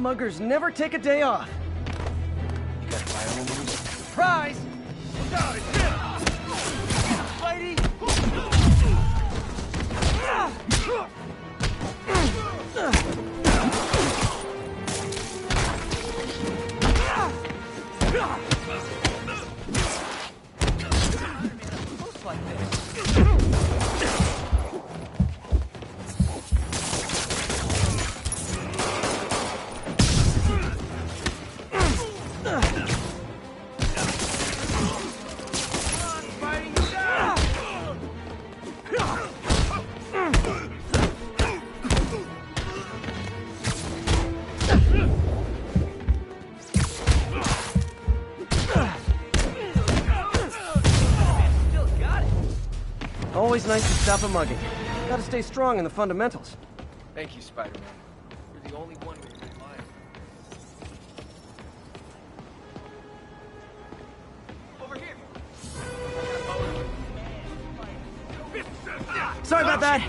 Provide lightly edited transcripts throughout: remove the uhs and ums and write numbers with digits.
muggers never take a day off. You got fire on those? Surprise! Look out, it's him! Spidey! Always nice to stop a mugging. Gotta stay strong in the fundamentals. Thank you, Spider-Man. You're the only one with my mind. Over here! Sorry about that.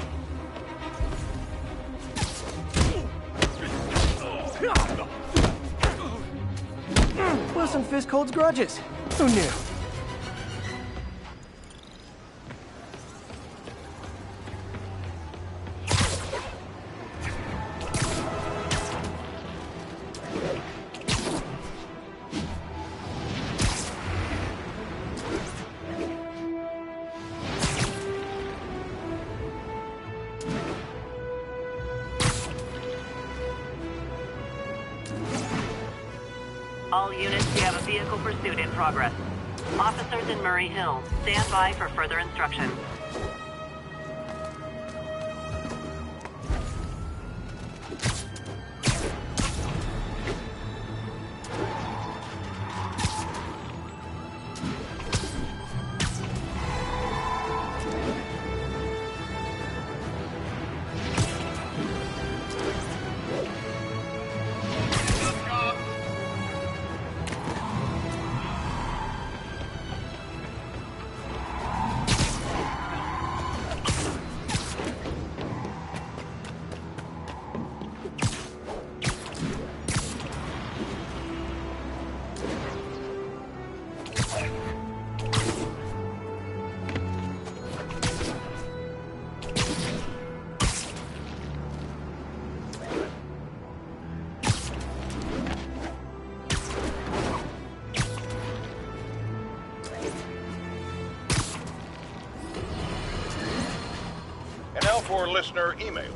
Wilson Fisk holds grudges. Who knew? All units, we have a vehicle pursuit in progress. Officers in Murray Hill, stand by for further instruction. For listener emails.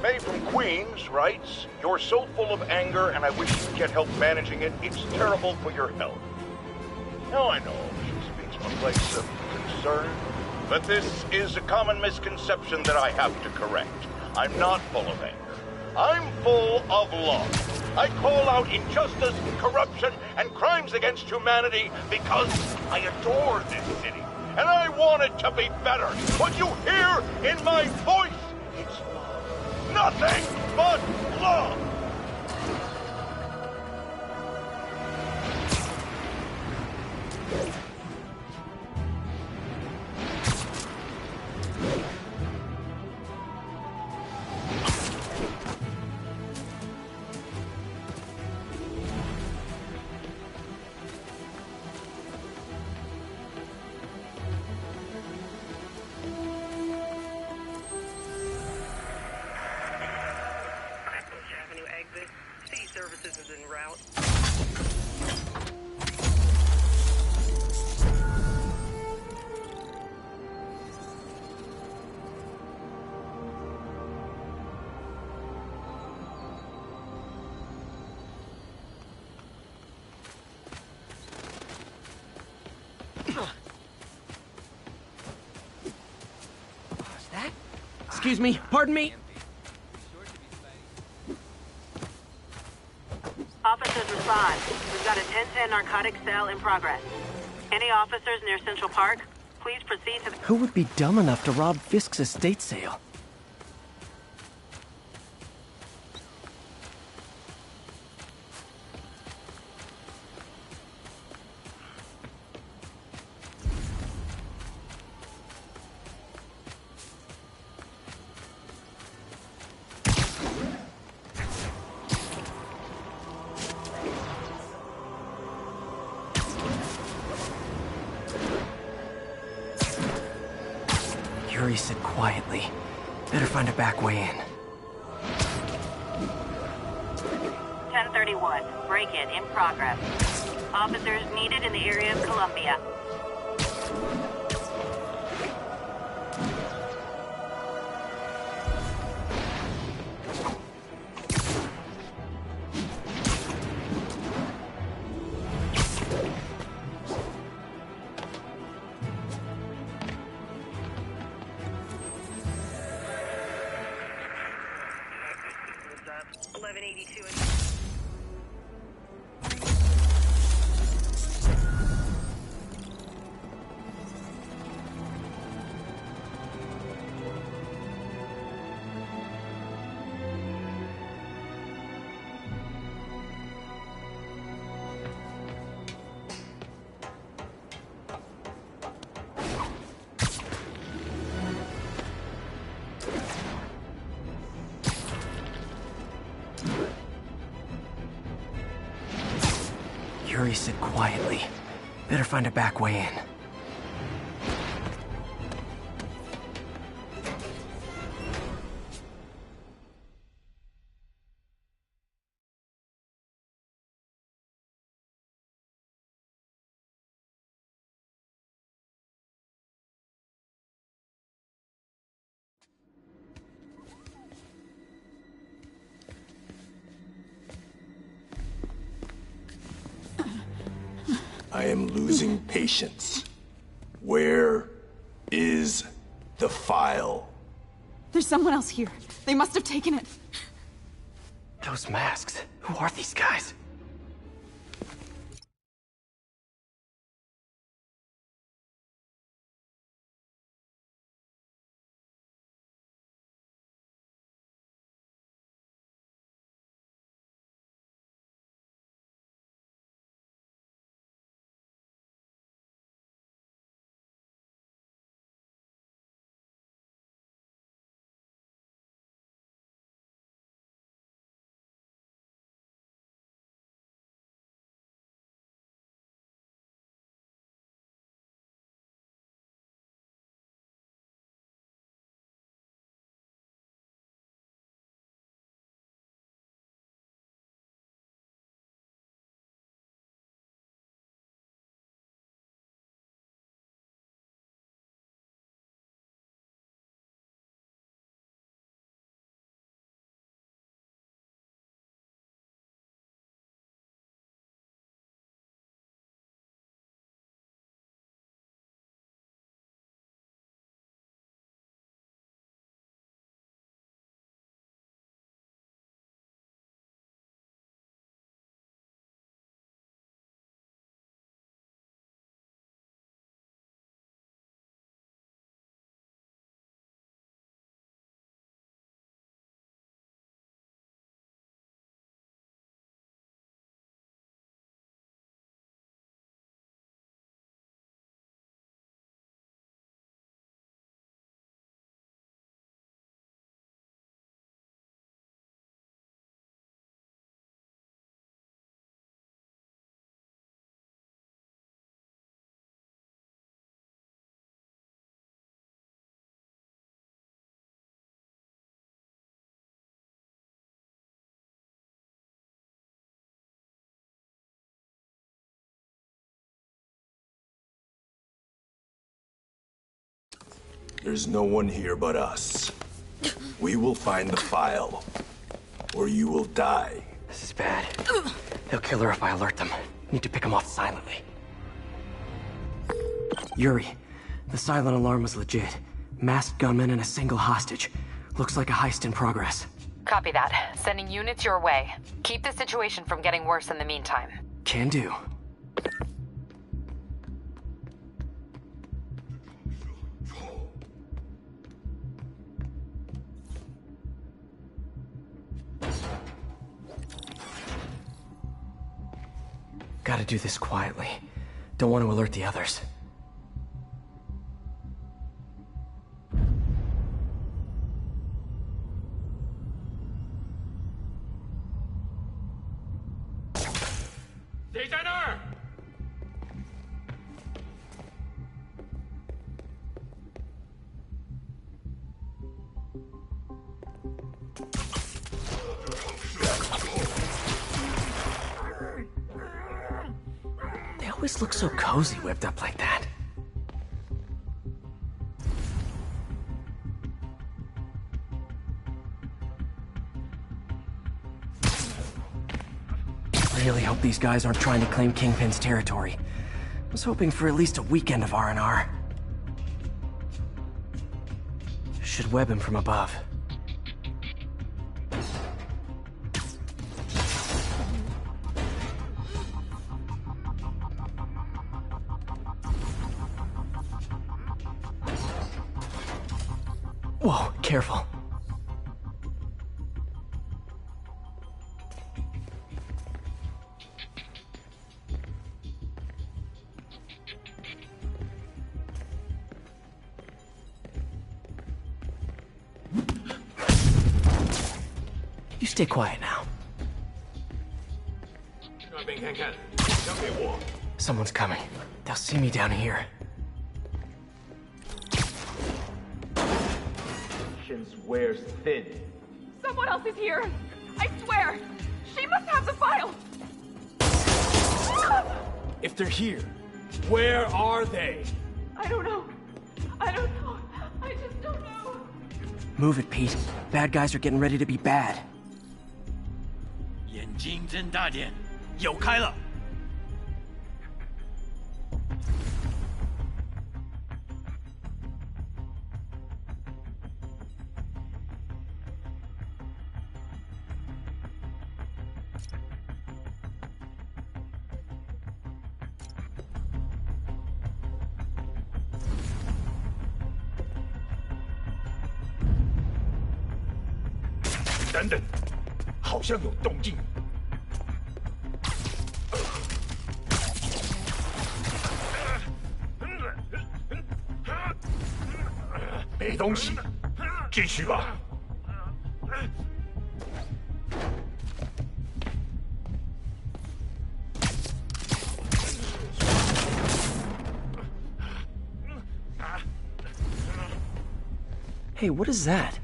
May from Queens writes, "You're so full of anger and I wish you'd get help managing it. It's terrible for your health." Now I know she speaks from a place of concern, but this is a common misconception that I have to correct. I'm not full of anger. I'm full of love. I call out injustice, corruption, and crimes against humanity because I adore this city. And I want it to be better. What you hear in my voice, it's love. Nothing but love. Services is en route. What's that? Excuse me, pardon me. Officers respond. We've got a 1010 narcotics cell in progress. Any officers near Central Park, please proceed to the... Who would be dumb enough to rob Fisk's estate sale? Yuri said quietly. Better find a back way in. 1031. Break-in in progress. Officers needed in the area of Columbia. Yuri said quietly. Better find a back way in. I am losing patience. Where is the file? There's someone else here. They must have taken it. Those masks. Who are these guys? There's no one here but us. We will find the file, or you will die. This is bad. They'll kill her if I alert them. Need to pick them off silently. Yuri, the silent alarm was legit. Masked gunmen and a single hostage. Looks like a heist in progress. Copy that. Sending units your way. Keep the situation from getting worse in the meantime. Can do. Gotta do this quietly. Don't want to alert the others. They always look so cozy whipped up like that. Really hope these guys aren't trying to claim Kingpin's territory. I was hoping for at least a weekend of R&R. Should web him from above. Whoa, careful. You stay quiet now. Someone's coming. They'll see me down here. Wears thin. Someone else is here! I swear! She must have the file! If they're here, where are they? I don't know. I don't know. I just don't know. Move it, Pete. Bad guys are getting ready to be bad. 眼睛睁大点，有开了。 等等，好像有动静。没东西，继续吧。Hey, what is that?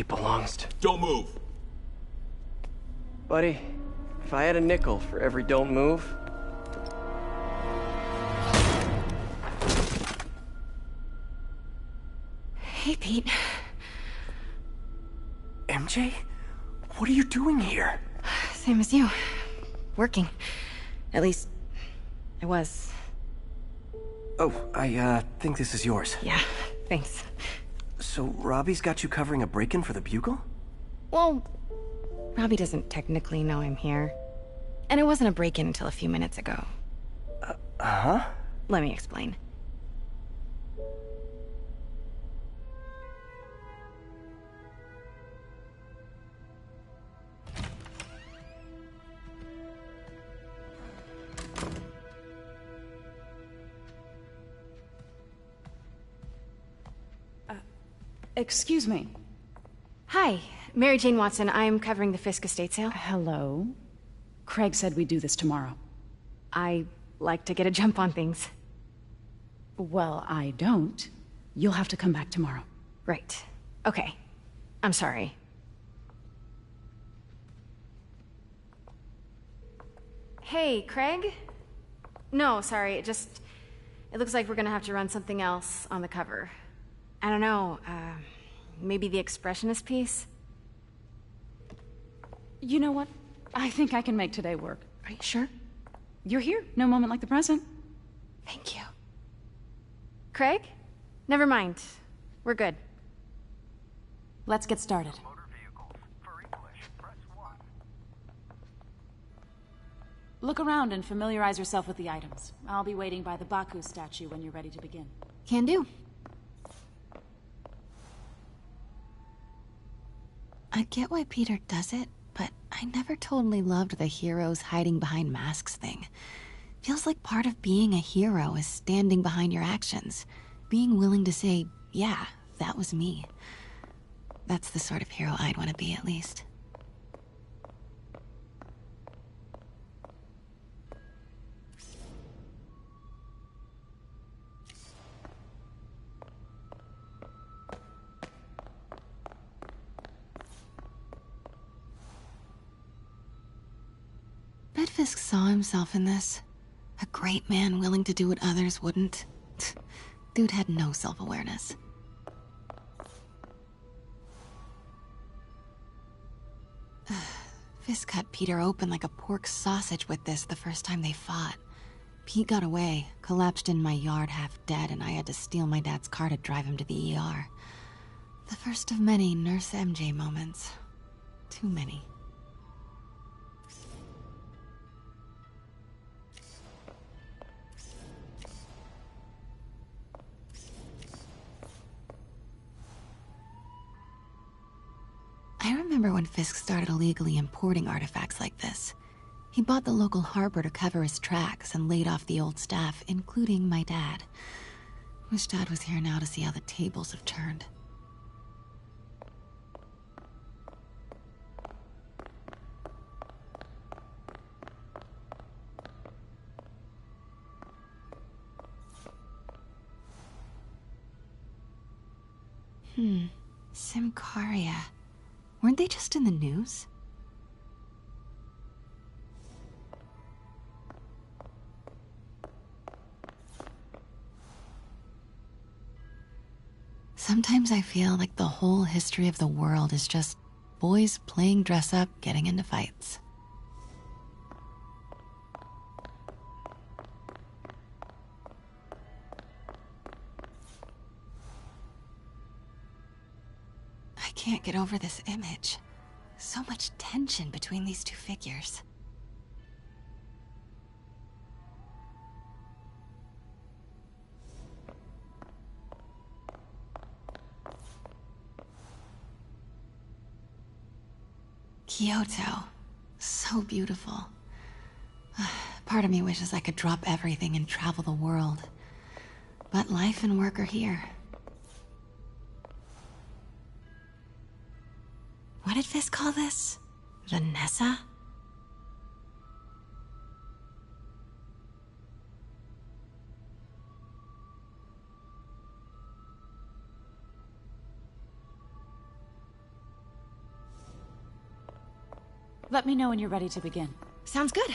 Belongs to... Don't move. Buddy, if I had a nickel for every don't move... Hey, Pete. MJ? What are you doing here? Same as you. Working. At least, I was. Oh, I think this is yours. Yeah, thanks. So, Robbie's got you covering a break-in for the Bugle? Well, Robbie doesn't technically know I'm here. And it wasn't a break-in until a few minutes ago. Huh? Let me explain. Excuse me. Hi, Mary Jane Watson. I'm covering the Fisk estate sale. Hello. Craig said we'd do this tomorrow. I like to get a jump on things. Well, I don't. You'll have to come back tomorrow. Right. Okay. I'm sorry. Hey, Craig? No, sorry, it looks like we're gonna have to run something else on the cover. I don't know, maybe the expressionist piece? You know what? I think I can make today work. Are you sure? You're here. No moment like the present. Thank you. Craig? Never mind. We're good. Let's get started. Look around and familiarize yourself with the items. I'll be waiting by the Baku statue when you're ready to begin. Can do. I get why Peter does it, but I never totally loved the heroes hiding behind masks thing. Feels like part of being a hero is standing behind your actions. Being willing to say, yeah, that was me. That's the sort of hero I'd want to be, at least. Fisk saw himself in this? A great man willing to do what others wouldn't? Dude had no self-awareness. Fisk cut Peter open like a pork sausage with this the first time they fought. Pete got away, collapsed in my yard half dead, and I had to steal my dad's car to drive him to the ER. The first of many Nurse MJ moments. Too many. I remember when Fisk started illegally importing artifacts like this. He bought the local harbor to cover his tracks and laid off the old staff, including my dad. Wish Dad was here now to see how the tables have turned. Simcaria. Weren't they just in the news? Sometimes I feel like the whole history of the world is just boys playing dress up, getting into fights. I can't get over this image. So much tension between these two figures. Kyoto. So beautiful. Part of me wishes I could drop everything and travel the world. But life and work are here. What did Fisk call this? Vanessa? Let me know when you're ready to begin. Sounds good.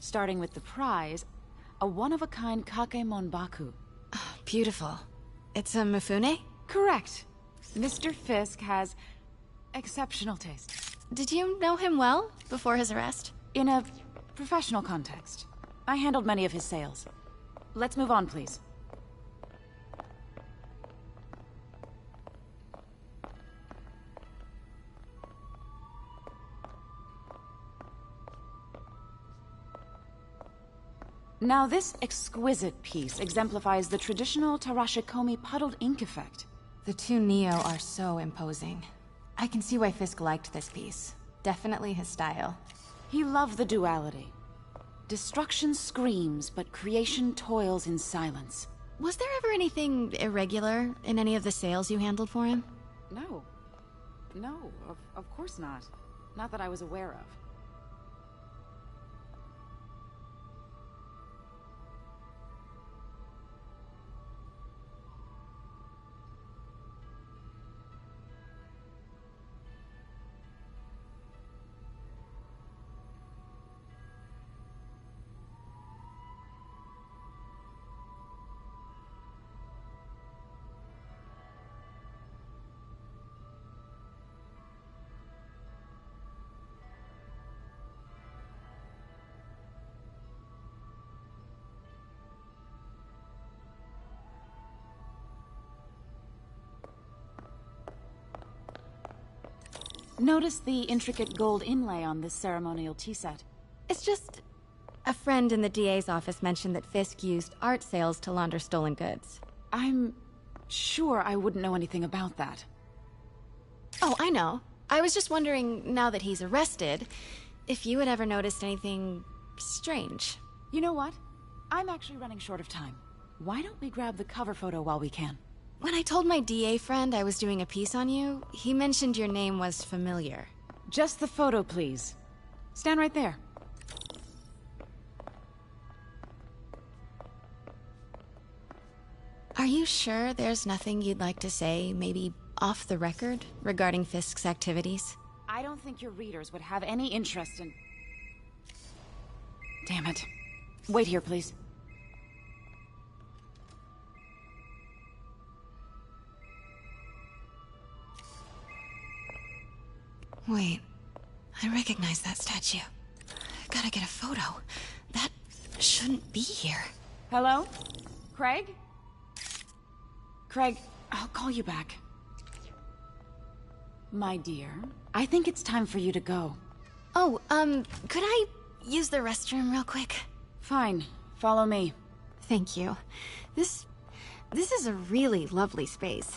Starting with the prize, a one-of-a-kind Kakemon Baku. Beautiful. It's a Mifune? Correct. Mr. Fisk has exceptional taste. Did you know him well before his arrest? In a professional context. I handled many of his sales. Let's move on, please. Now, this exquisite piece exemplifies the traditional Tarashikomi puddled ink effect. The two Neo are so imposing. I can see why Fisk liked this piece. Definitely his style. He loved the duality. Destruction screams, but creation toils in silence. Was there ever anything irregular in any of the sales you handled for him? No. No, of course not. Not that I was aware of. Notice the intricate gold inlay on this ceremonial tea set. It's just... a friend in the DA's office mentioned that Fisk used art sales to launder stolen goods. I'm sure I wouldn't know anything about that. Oh, I know. I was just wondering, now that he's arrested, if you had ever noticed anything strange. You know what? I'm actually running short of time. Why don't we grab the cover photo while we can? When I told my DA friend I was doing a piece on you, he mentioned your name was familiar. Just the photo, please. Stand right there. Are you sure there's nothing you'd like to say, maybe off the record, regarding Fisk's activities? I don't think your readers would have any interest in... Damn it. Wait here, please. Wait, I recognize that statue. Gotta get a photo. That shouldn't be here. Hello? Craig? Craig, I'll call you back. My dear, I think it's time for you to go. Oh, could I use the restroom real quick? Fine. Follow me. Thank you. This is a really lovely space.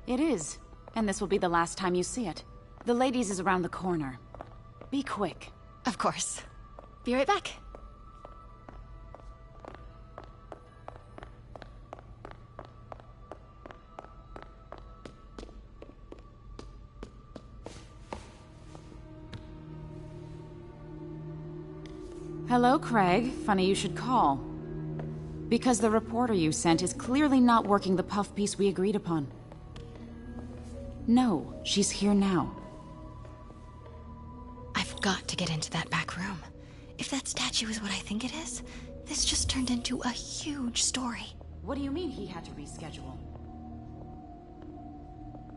It is. And this will be the last time you see it. The ladies is around the corner. Be quick. Of course. Be right back. Hello, Craig. Funny you should call. Because the reporter you sent is clearly not working the puff piece we agreed upon. No, she's here now. I've got to get into that back room. If that statue is what I think it is, this just turned into a huge story. What do you mean he had to reschedule?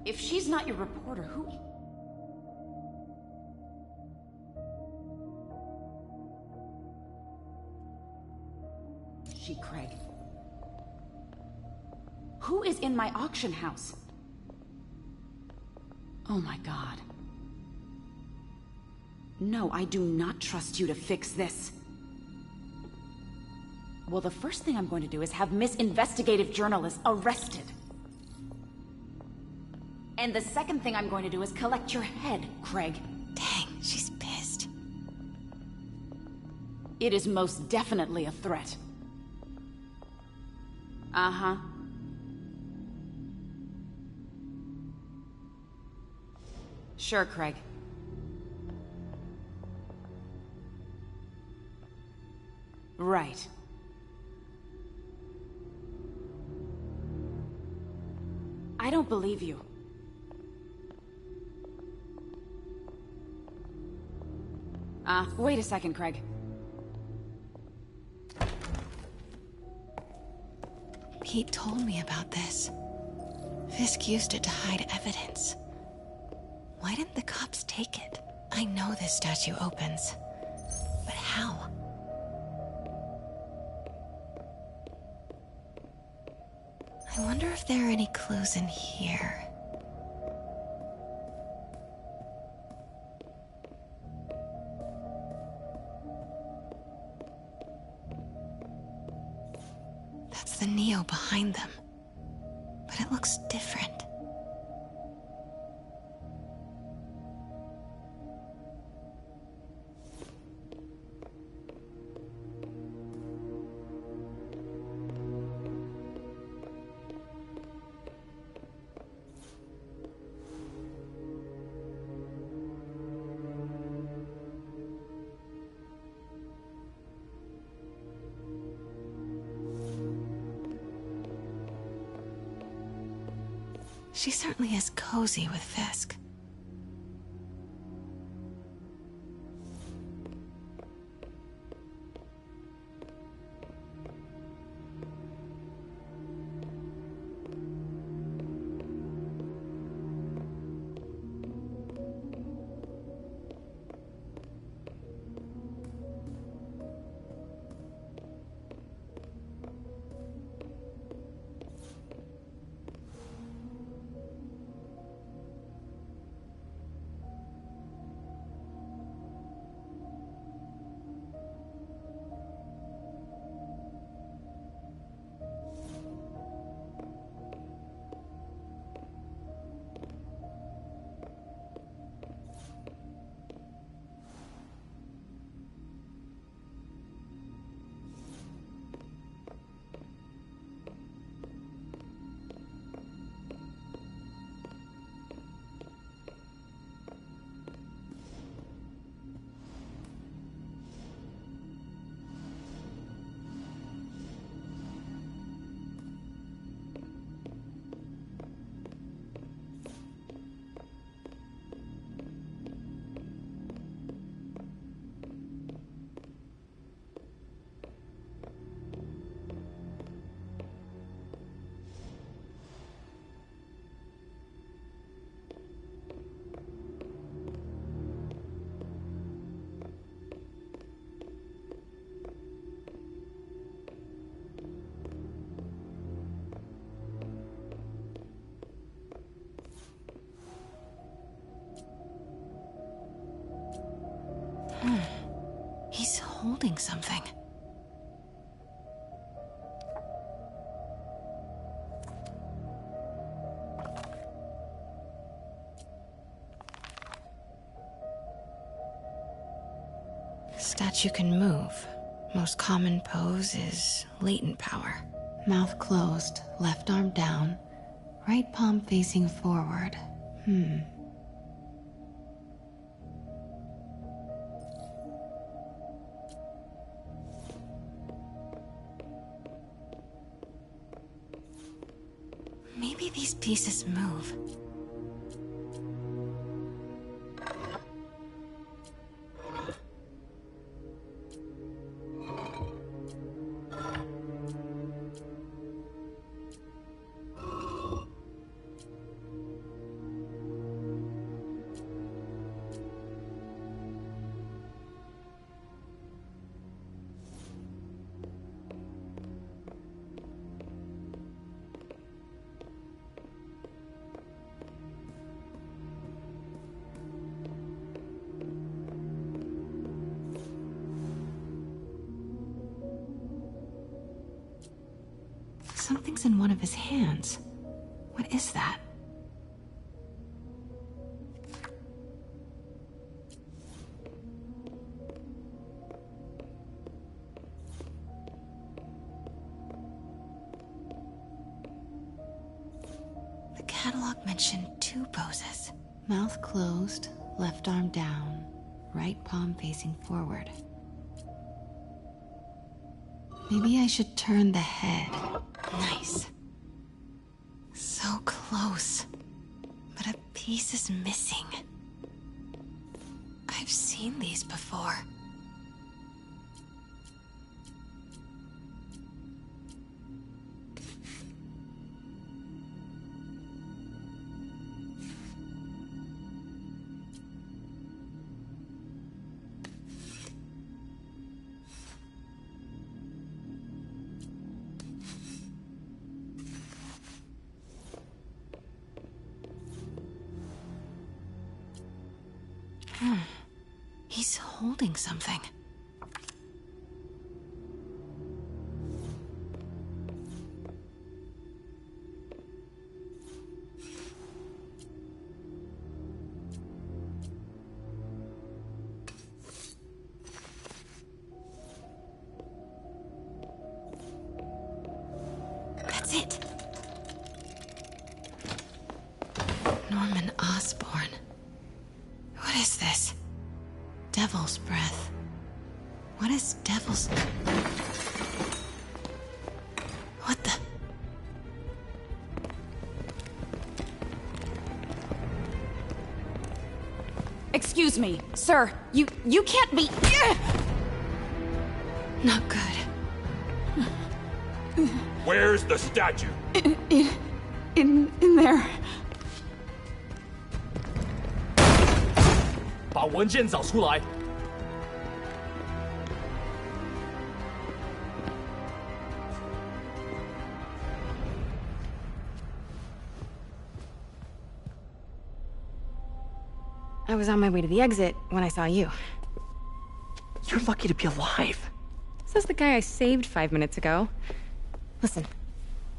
If she's not your reporter, who... She, Craig. Who is in my auction house? Oh my God. No, I do not trust you to fix this. Well, the first thing I'm going to do is have Miss Investigative Journalist arrested. And the second thing I'm going to do is collect your head, Craig. Dang, she's pissed. It is most definitely a threat. Uh-huh. Sure, Craig. Right. I don't believe you. Wait a second, Craig. Pete told me about this. Fisk used it to hide evidence. Why didn't the cops take it? I know this statue opens, but how? I wonder if there are any clues in here. That's the Neo behind them, but it looks different. She certainly is cozy with Fisk. He's holding something. Statue can move. Most common pose is latent power. Mouth closed, left arm down, right palm facing forward. Maybe these pieces move. Something's in one of his hands. What is that? The catalog mentioned 2 poses. Mouth closed, left arm down, right palm facing forward. Maybe I should turn the head. Nice. So close. But a piece is missing. I've seen these before. He's holding something. That's it. Norman Osborn. What is this? Devil's breath. What is devil's... What the... Excuse me, sir. You can't be... Not good. Where's the statue? In there. 把文件找出来。 I was on my way to the exit when I saw you. You're lucky to be alive. Says the guy I saved 5 minutes ago. Listen,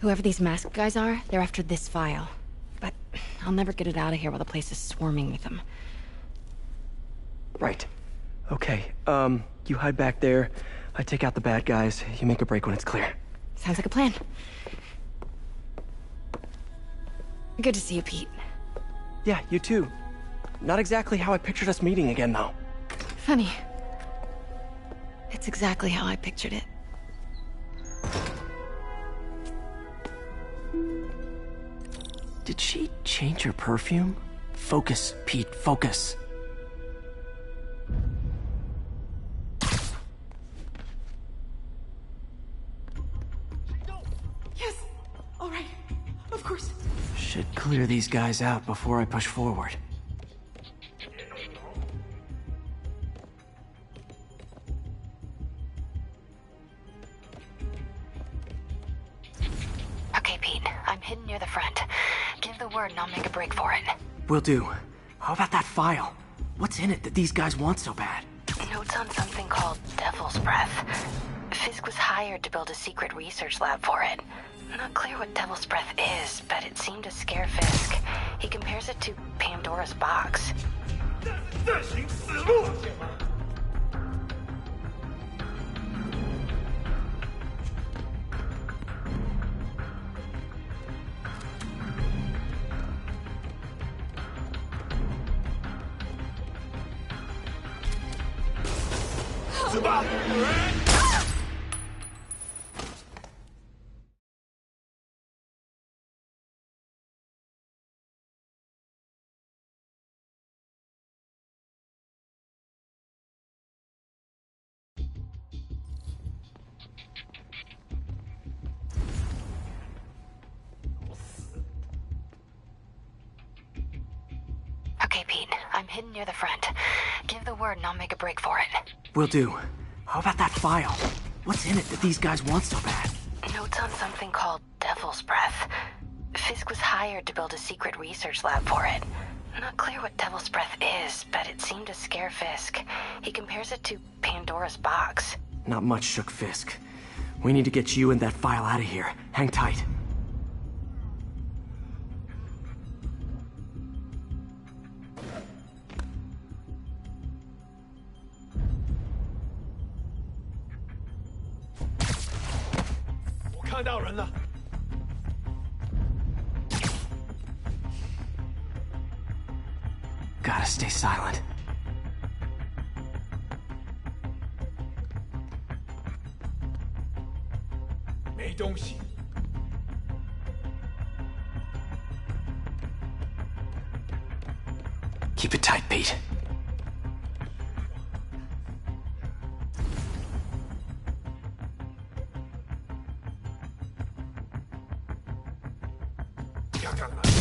whoever these masked guys are, they're after this file. But I'll never get it out of here while the place is swarming with them. Right. Okay, you hide back there. I take out the bad guys. You make a break when it's clear. Sounds like a plan. Good to see you, Pete. Yeah, you too. Not exactly how I pictured us meeting again, though. Funny. It's exactly how I pictured it. Did she change her perfume? Focus, Pete, focus. Yes! All right. Of course. Should clear these guys out before I push forward. Okay, Pete. I'm hidden near the front. Give the word and I'll make a break for it. Will do. How about that file? What's in it that these guys want so bad? Notes on something called Devil's Breath. Fisk was hired to build a secret research lab for it. Not clear what Devil's Breath is, but it seemed to scare Fisk. He compares it to Pandora's box. 暂行死路！ 死吧！ Okay, Pete. I'm hidden near the front. Give the word and I'll make a break for it. Will do. How about that file? What's in it that these guys want so bad? Notes on something called Devil's Breath. Fisk was hired to build a secret research lab for it. Not clear what Devil's Breath is, but it seemed to scare Fisk. He compares it to Pandora's box. Not much shook Fisk. We need to get you and that file out of here. Hang tight. Gotta stay silent. Keep it tight, Pete.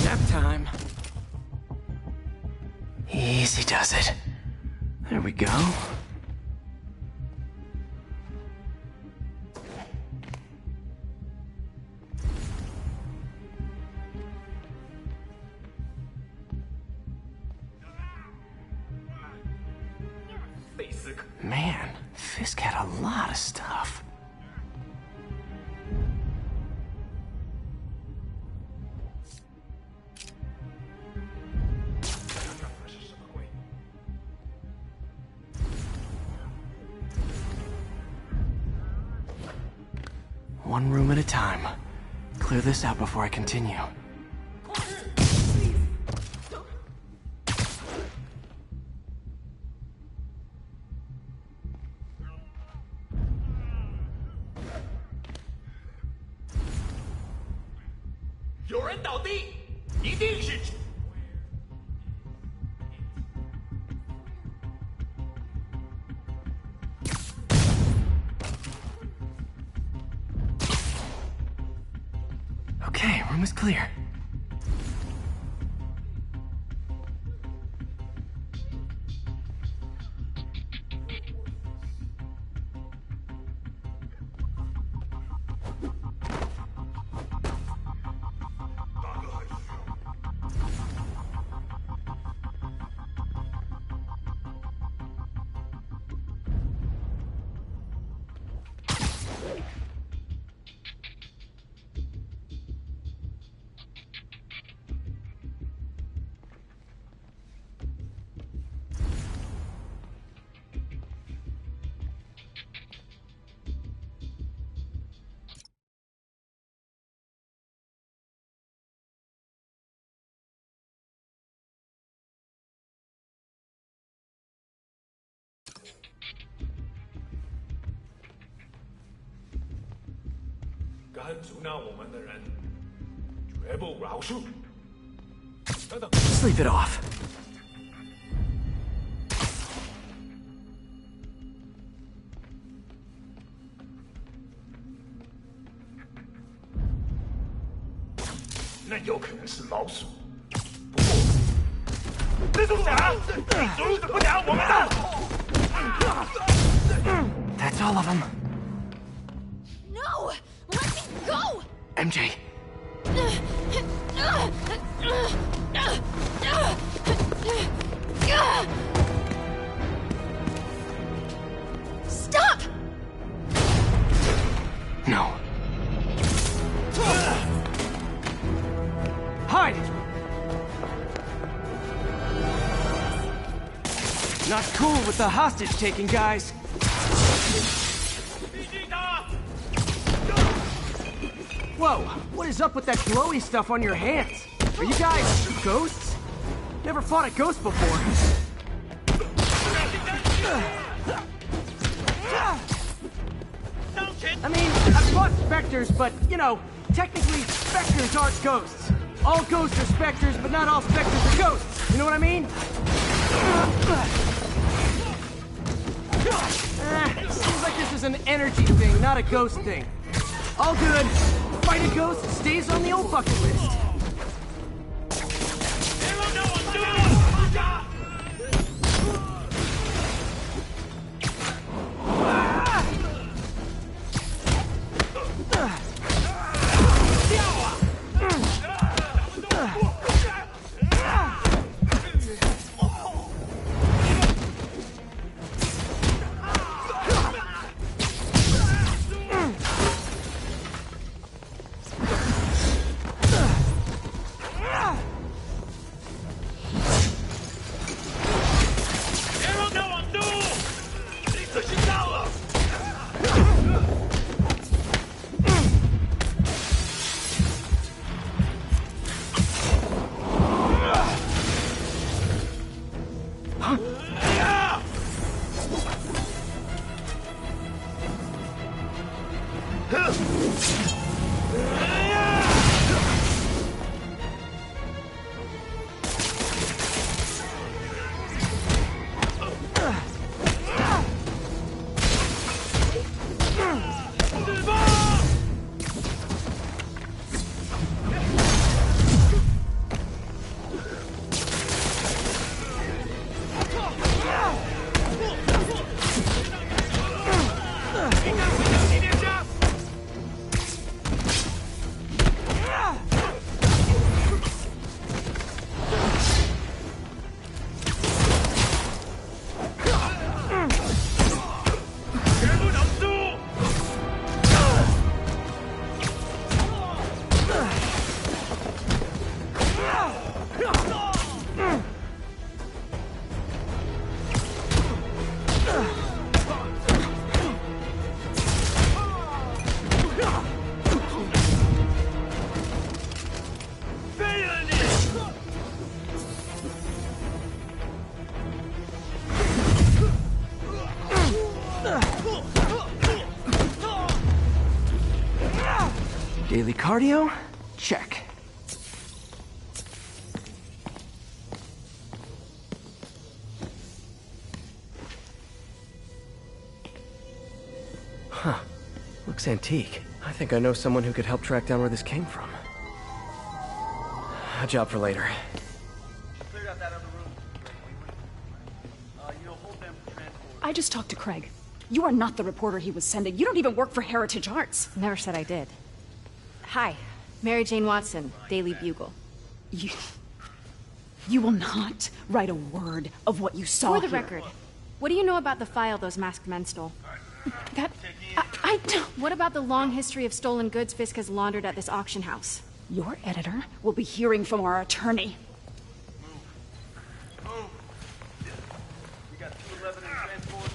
Nap time. Easy does it. There we go. Man, Fisk had a lot of stuff. One room at a time. Clear this out before I continue. Okay, room is clear. Sleep it off. That's all of them. No! Let me go! MJ. Stop! No. Hide! Not cool with the hostage taking, guys. Whoa, what is up with that glowy stuff on your hands? Are you guys ghosts? Never fought a ghost before. I mean, I've fought specters, but, you know, technically, specters aren't ghosts. All ghosts are specters, but not all specters are ghosts. You know what I mean? Seems like this is an energy thing, not a ghost thing. All good. Fight a ghost stays on the old bucket list. cardio? Check. Huh. Looks antique. I think I know someone who could help track down where this came from. A job for later. Cleared out that other room. Hold them for transport. I just talked to Craig. You are not the reporter he was sending. You don't even work for Heritage Arts. Never said I did. Hi, Mary Jane Watson, Daily Bugle. You will not write a word of what you saw For the here. record, what do you know about the file those masked men stole? I don't... What about the long history of stolen goods Fisk has laundered at this auction house? Your editor will be hearing from our attorney. Move. We got 211 in transport.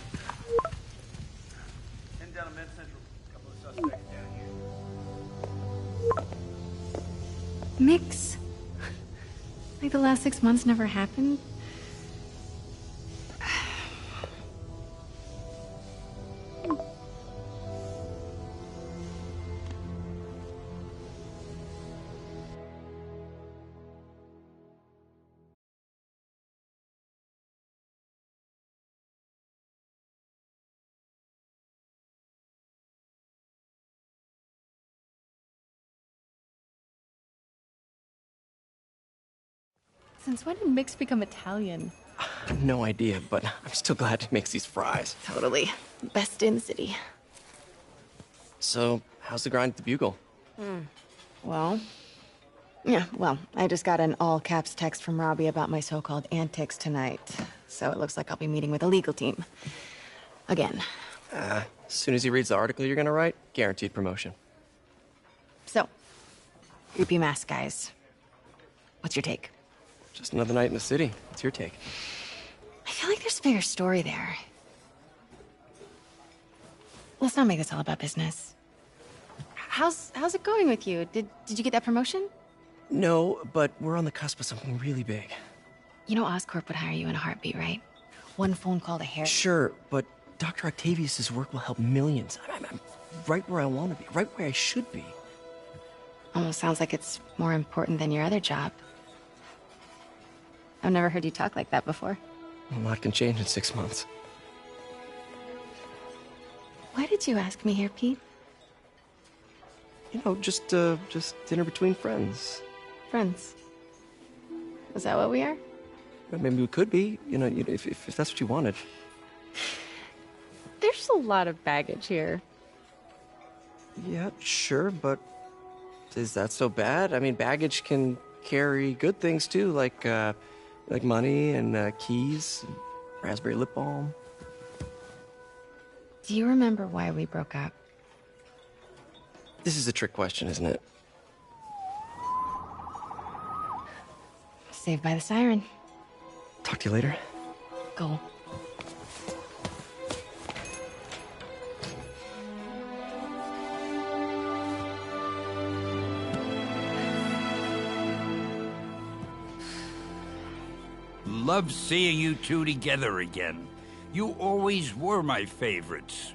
Heading down to Med Central. Couple of suspects down here. Mix. Like the last 6 months never happened? Since when did Mix become Italian? I have no idea, but I'm still glad he makes these fries. Totally. Best in the city. So, how's the grind at the Bugle? Well, I just got an all-caps text from Robbie about my so-called antics tonight. So it looks like I'll be meeting with a legal team. Again. As soon as he reads the article you're gonna write, guaranteed promotion. So, creepy mask guys. What's your take? Just another night in the city. What's your take? I feel like there's a bigger story there. Let's not make this all about business. How's it going with you? Did you get that promotion? No, but we're on the cusp of something really big. You know Oscorp would hire you in a heartbeat, right? One phone call to Harry. Sure, but Dr. Octavius's work will help millions. I'm right where I want to be, right where I should be. Almost sounds like it's more important than your other job. I've never heard you talk like that before. A lot can change in 6 months. Why did you ask me here, Pete? You know, just dinner between friends. Friends. Is that what we are? Maybe we could be, if that's what you wanted. There's a lot of baggage here. Yeah, sure, but is that so bad? I mean, baggage can carry good things too, like money and keys, and raspberry lip balm. Do you remember why we broke up? This is a trick question, isn't it? Saved by the siren. Talk to you later. Go. Love seeing you two together again. You always were my favorites.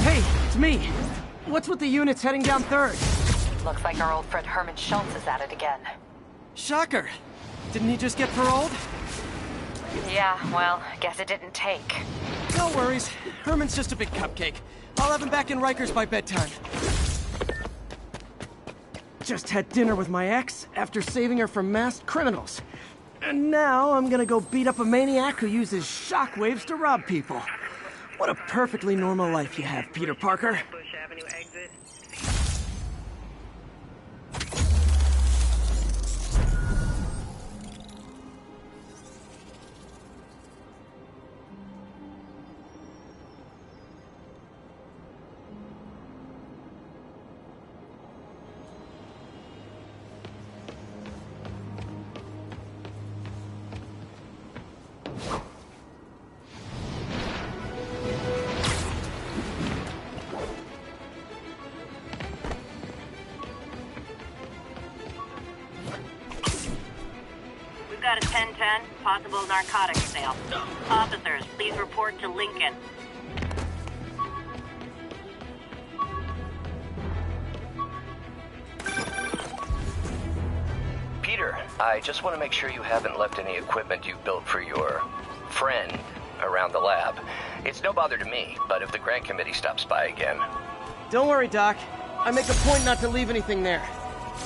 Hey, it's me. What's with the units heading down 3rd? Looks like our old friend Herman Schultz is at it again. Shocker. Didn't he just get paroled? Yeah, well, guess it didn't take. No worries. Herman's just a big cupcake. I'll have him back in Rikers by bedtime. Just had dinner with my ex after saving her from masked criminals. And now I'm gonna go beat up a maniac who uses shockwaves to rob people. What a perfectly normal life you have, Peter Parker. 1010, possible narcotics sale. Officers, please report to Lincoln. Peter, I just want to make sure you haven't left any equipment you built for your friend around the lab. It's no bother to me, but if the grant committee stops by again... Don't worry, Doc. I make a point not to leave anything there.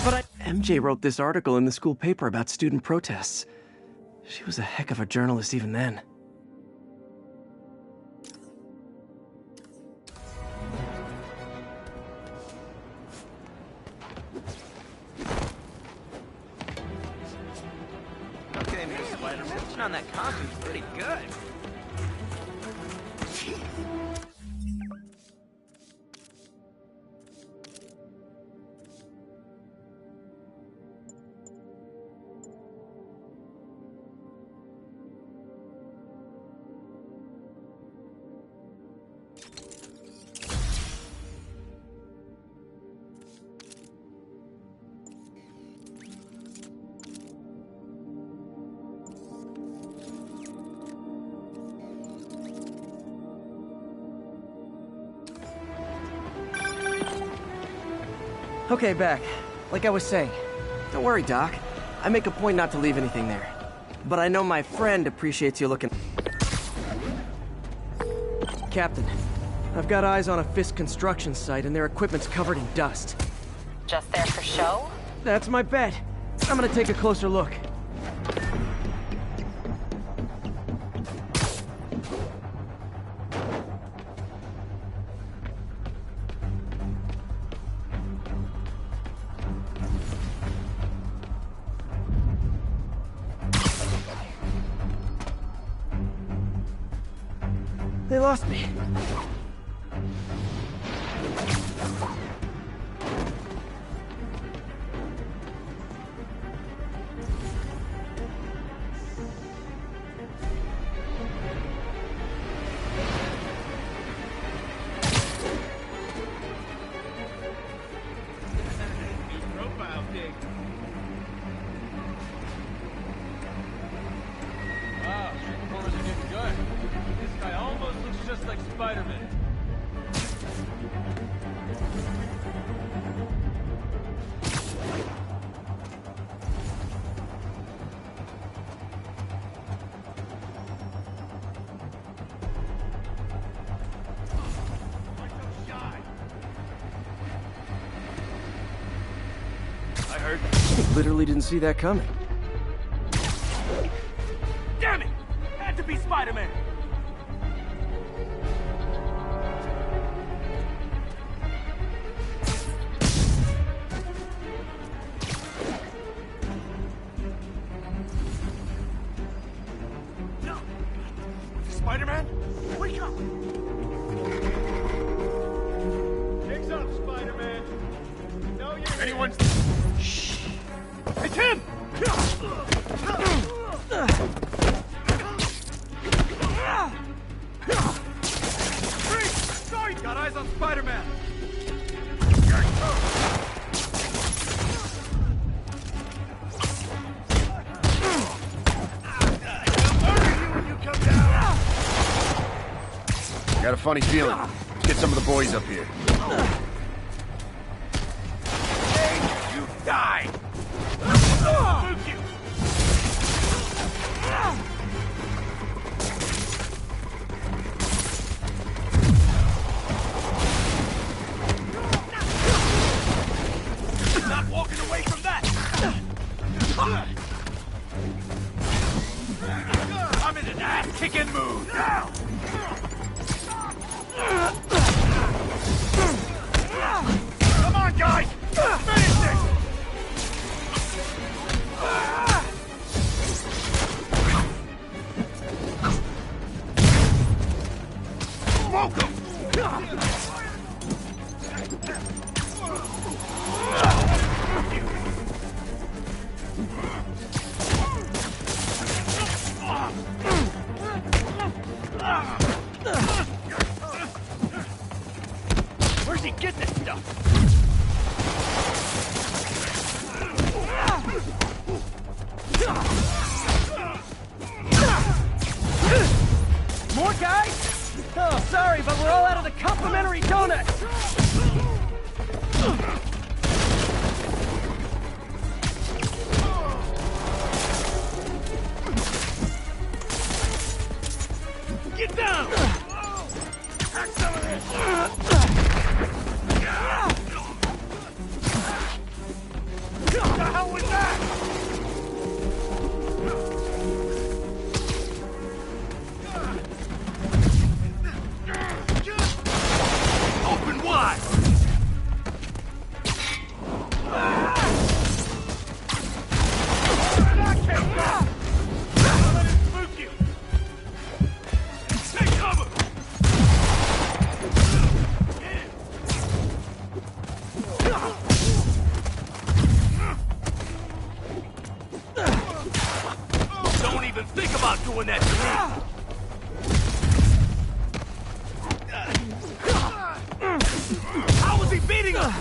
But MJ wrote this article in the school paper about student protests. She was a heck of a journalist even then. Okay, Miss Spider-Man, on that costume's pretty good. Okay, back. Like I was saying, don't worry, Doc. I make a point not to leave anything there. But I know my friend appreciates you looking... Captain, I've got eyes on a Fisk construction site and their equipment's covered in dust. Just there for show? That's my bet. I'm gonna take a closer look. They lost me. Profile pic. Wow, street performers are getting good. This guy almost looks just like Spider-Man. I heard. Literally didn't see that coming. Damn it! Had to be Spider-Man! No! Spider-Man? Wake up! Pigs up, Spider-Man! No, you... Anyone's... Shh! Hey, Tim! Sorry! Got eyes on Spider-Man! I got a funny feeling. Let's get some of the boys up here. Hey, you die! Thank you! Not walking away from that! I'm in an ass-kicking mood! Now! Come on, guys! Finish this! Smoke him! Where's he get this stuff? More guys? Oh, sorry, but we're all out of the complimentary donuts! Get down! Have some of this! What the hell was that? Open wide! Don't even think about doing that to me! How was he beating us?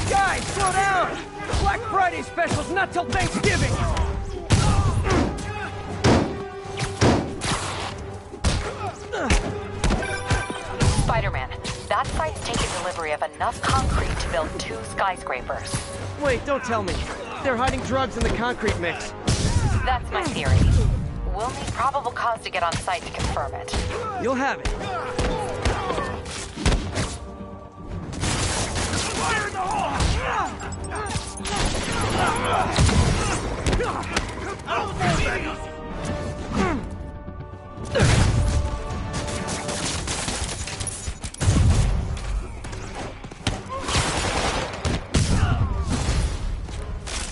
Guys, slow down! Black Friday special's not till Thanksgiving! Spider-Man, that site's taken delivery of enough concrete to build 2 skyscrapers. Wait, don't tell me. They're hiding drugs in the concrete mix. That's my theory. We'll need probable cause to get on site to confirm it. You'll have it. Fire in the hole!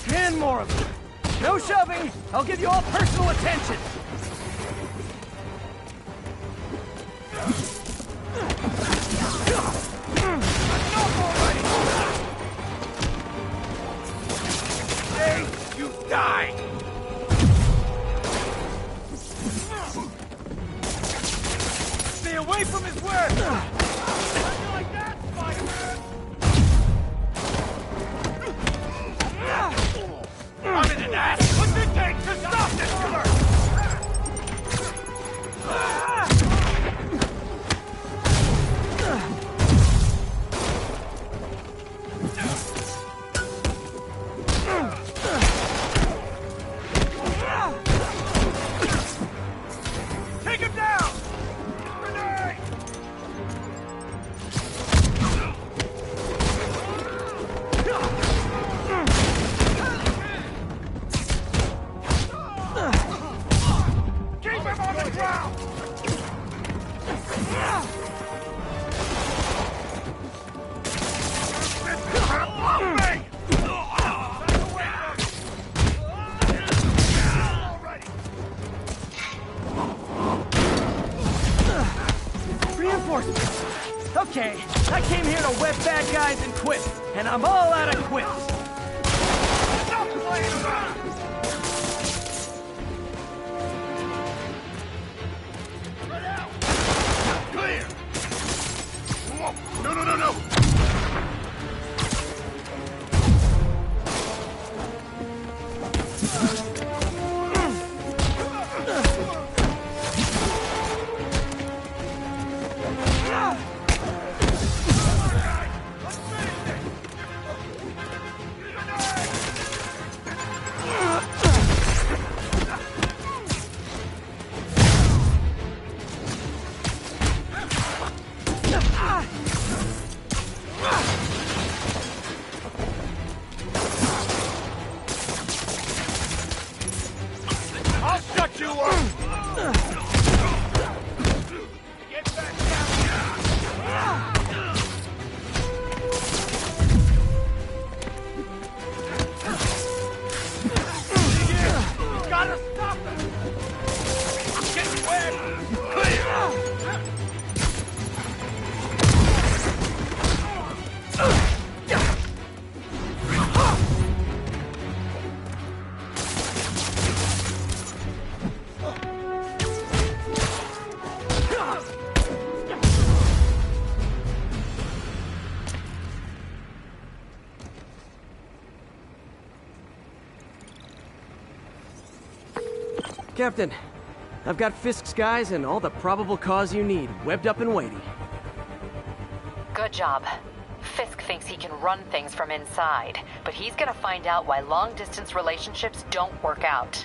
And more of them. No shoving! I'll give you all personal attention! Hey, you die! Stay away from his work! Like that, Spider-Man! I'm in an ass! What's it take to stop this killer? Take him down! Grenade! Keep him on the ground! Reinforcements! Okay, I came here to web bad guys and quip, and I'm all out of quips! Stop playing around! Clear! Whoa. No, no, no, no! I'll shut you up! Get back down! You gotta stop him! Get wet! Clear! Captain, I've got Fisk's guys and all the probable cause you need, webbed up and waiting. Good job. Fisk thinks he can run things from inside, but he's gonna find out why long-distance relationships don't work out.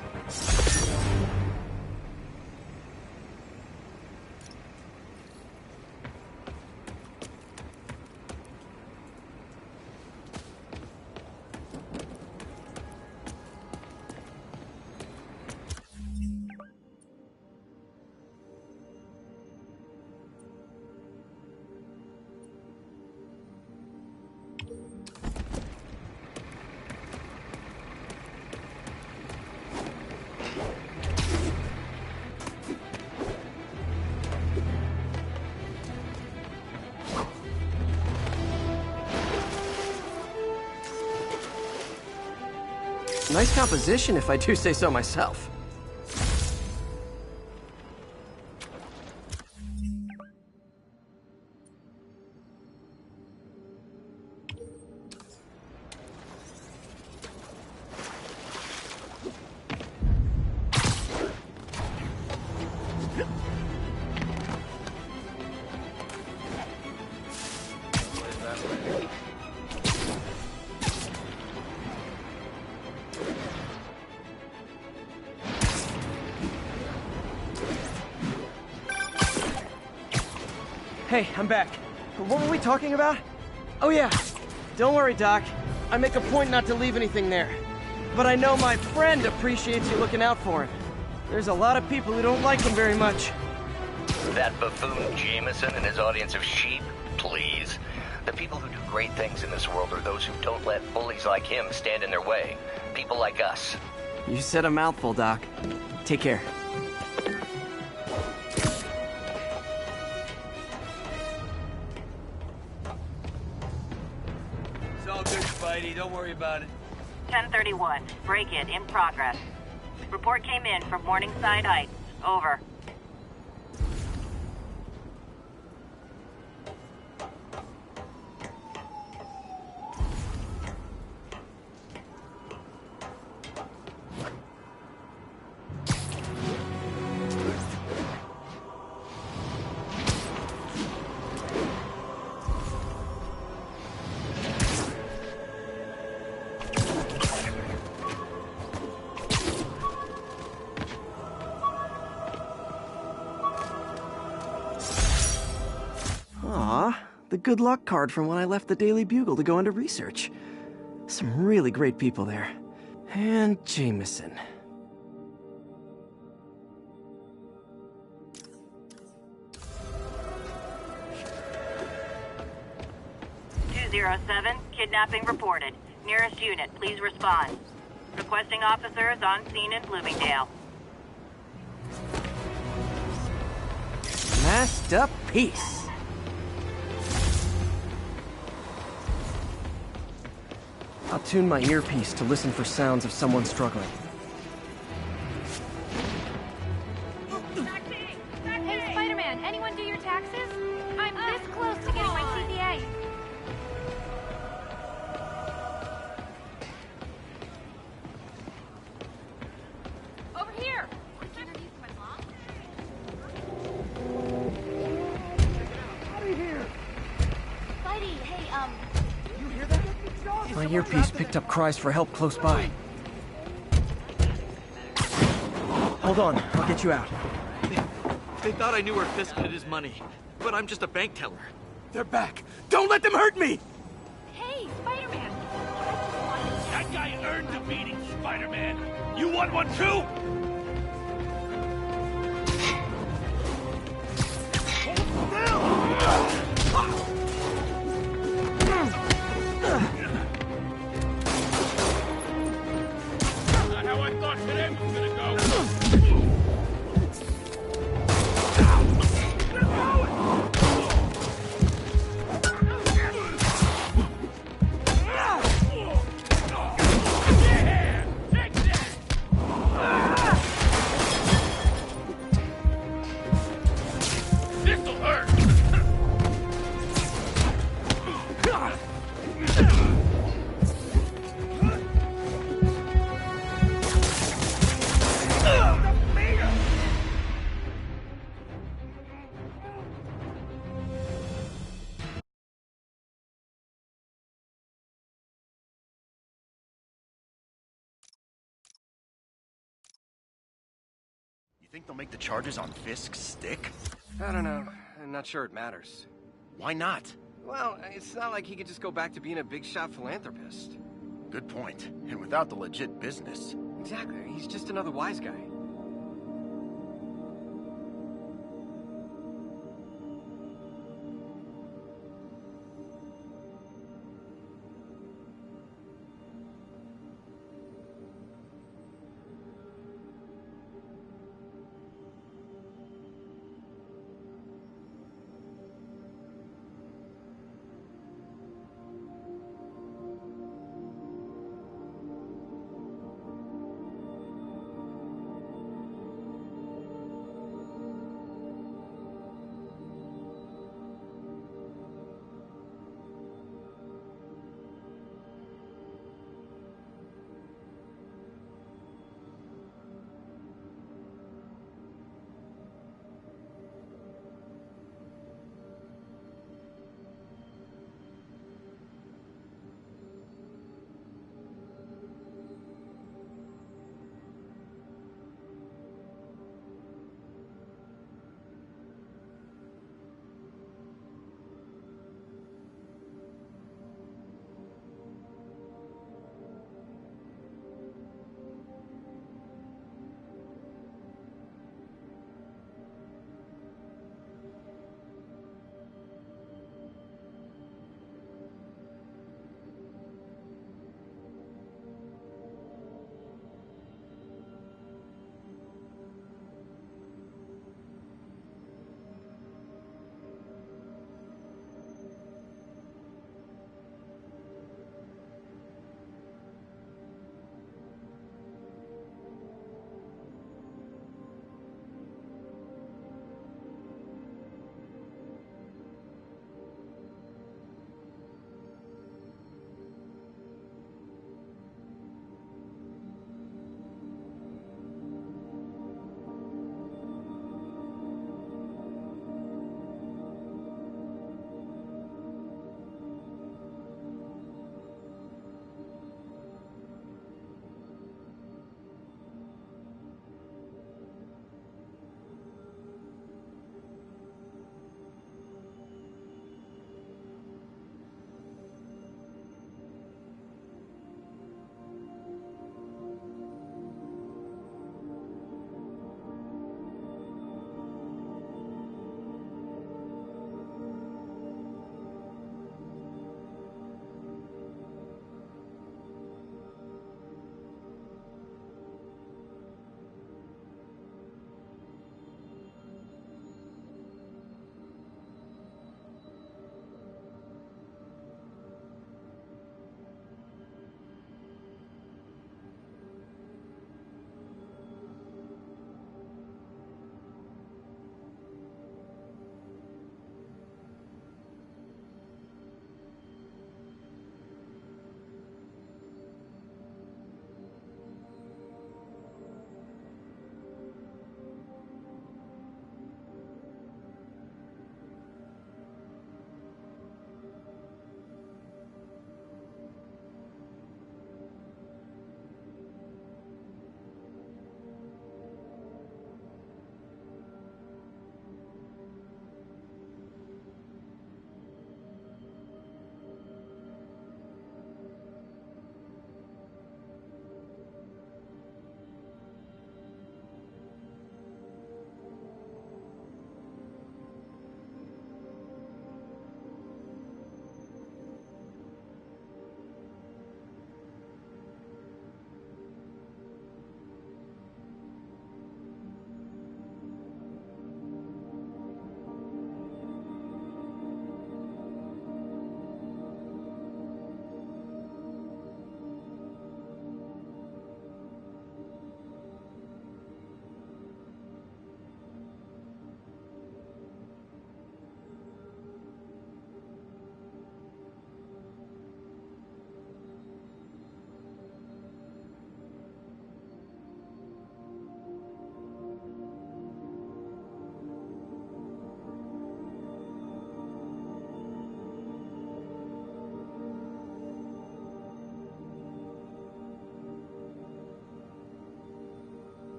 Nice composition, if I do say so myself. Hey, I'm back. What were we talking about? Oh yeah, don't worry, Doc. I make a point not to leave anything there. But I know my friend appreciates you looking out for him. There's a lot of people who don't like him very much. That buffoon Jameson and his audience of sheep? Please. The people who do great things in this world are those who don't let bullies like him stand in their way. People like us. You said a mouthful, Doc. Take care. It's all good, Spidey. Don't worry about it. 1031. Break-in in progress. Report came in from Morningside Heights. Over. The good luck card from when I left the Daily Bugle to go into research. Some really great people there. And Jameson. .207, kidnapping reported. Nearest unit, please respond. Requesting officers on scene in Bloomingdale. Masked up peace. I'll tune my earpiece to listen for sounds of someone struggling. Hey, Spider-Man, anyone do your taxes? I'm this close to getting my CPA. Over here! Out of here! Spidey, hey, You hear that? My earpiece picked up cries for help close by. Hold on, I'll get you out. They thought I knew where Fisk hid his money, but I'm just a bank teller. They're back! Don't let them hurt me! hey, Spider-Man! That guy earned the beating, Spider-Man. You want one too? Not how I thought today was gonna go. Yeah! Take that! think they'll make the charges on Fisk stick? I don't know. I'm not sure it matters. Why not? Well, it's not like he could just go back to being a big-shot philanthropist. Good point. And without the legit business. Exactly. He's just another wise guy.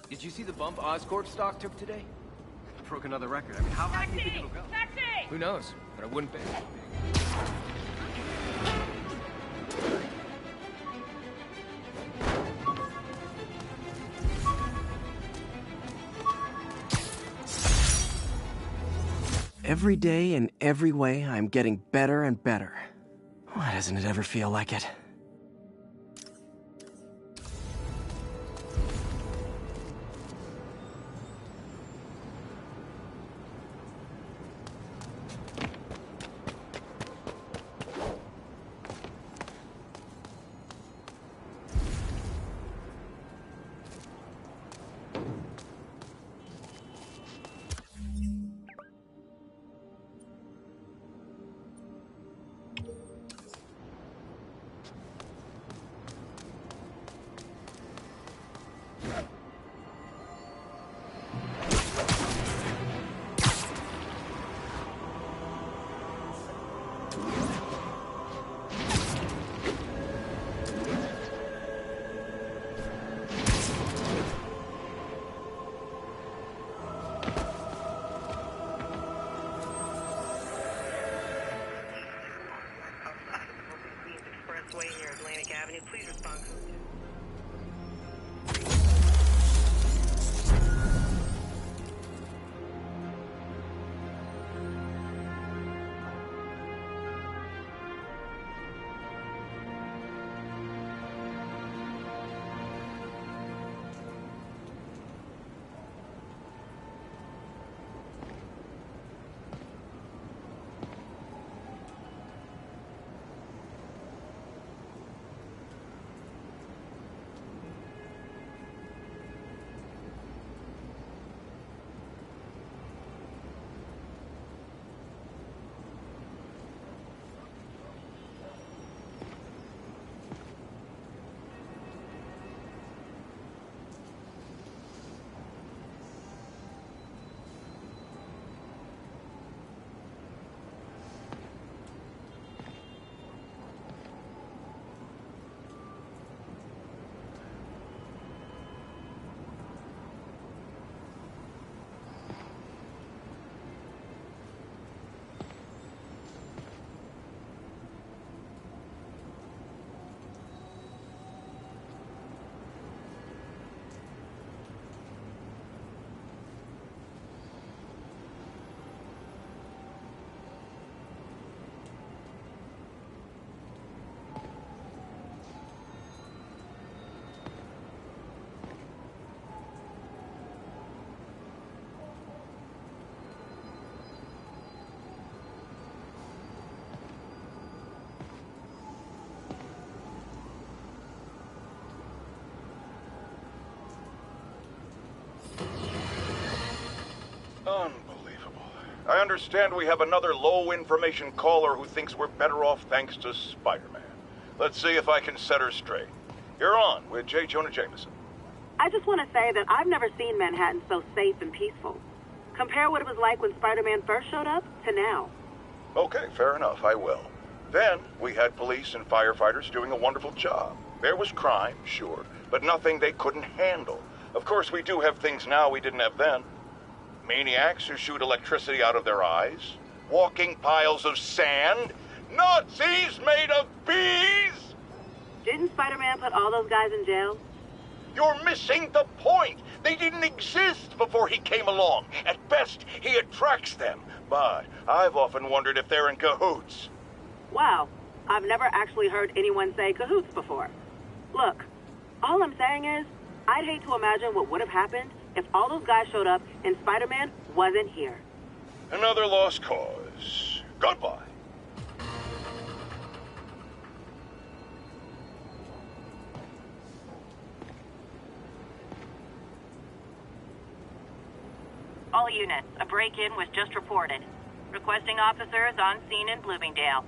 Did you see the bump Oscorp stock took today? Broke another record. I mean, how high do you think it'll go? Taxi! Who knows? But I wouldn't bet. Every day, in every way, I'm getting better and better. Why doesn't it ever feel like it? Expressway near Atlantic Avenue. Please respond. Unbelievable. I understand we have another low-information caller who thinks we're better off thanks to Spider-Man. Let's see if I can set her straight. You're on with J. Jonah Jameson. I just want to say that I've never seen Manhattan so safe and peaceful. Compare what it was like when Spider-Man first showed up to now. Okay, fair enough, I will. Then, we had police and firefighters doing a wonderful job. There was crime, sure, but nothing they couldn't handle. Of course, we do have things now we didn't have then. Maniacs who shoot electricity out of their eyes, walking piles of sand, Nazis made of bees! Didn't Spider-Man put all those guys in jail? You're missing the point! They didn't exist before he came along. At best, he attracts them. But I've often wondered if they're in cahoots. Wow, I've never actually heard anyone say cahoots before. Look, all I'm saying is, I'd hate to imagine what would have happened if all those guys showed up and Spider-Man wasn't here. Another lost cause. Goodbye. All units, a break-in was just reported. Requesting officers on scene in Bloomingdale.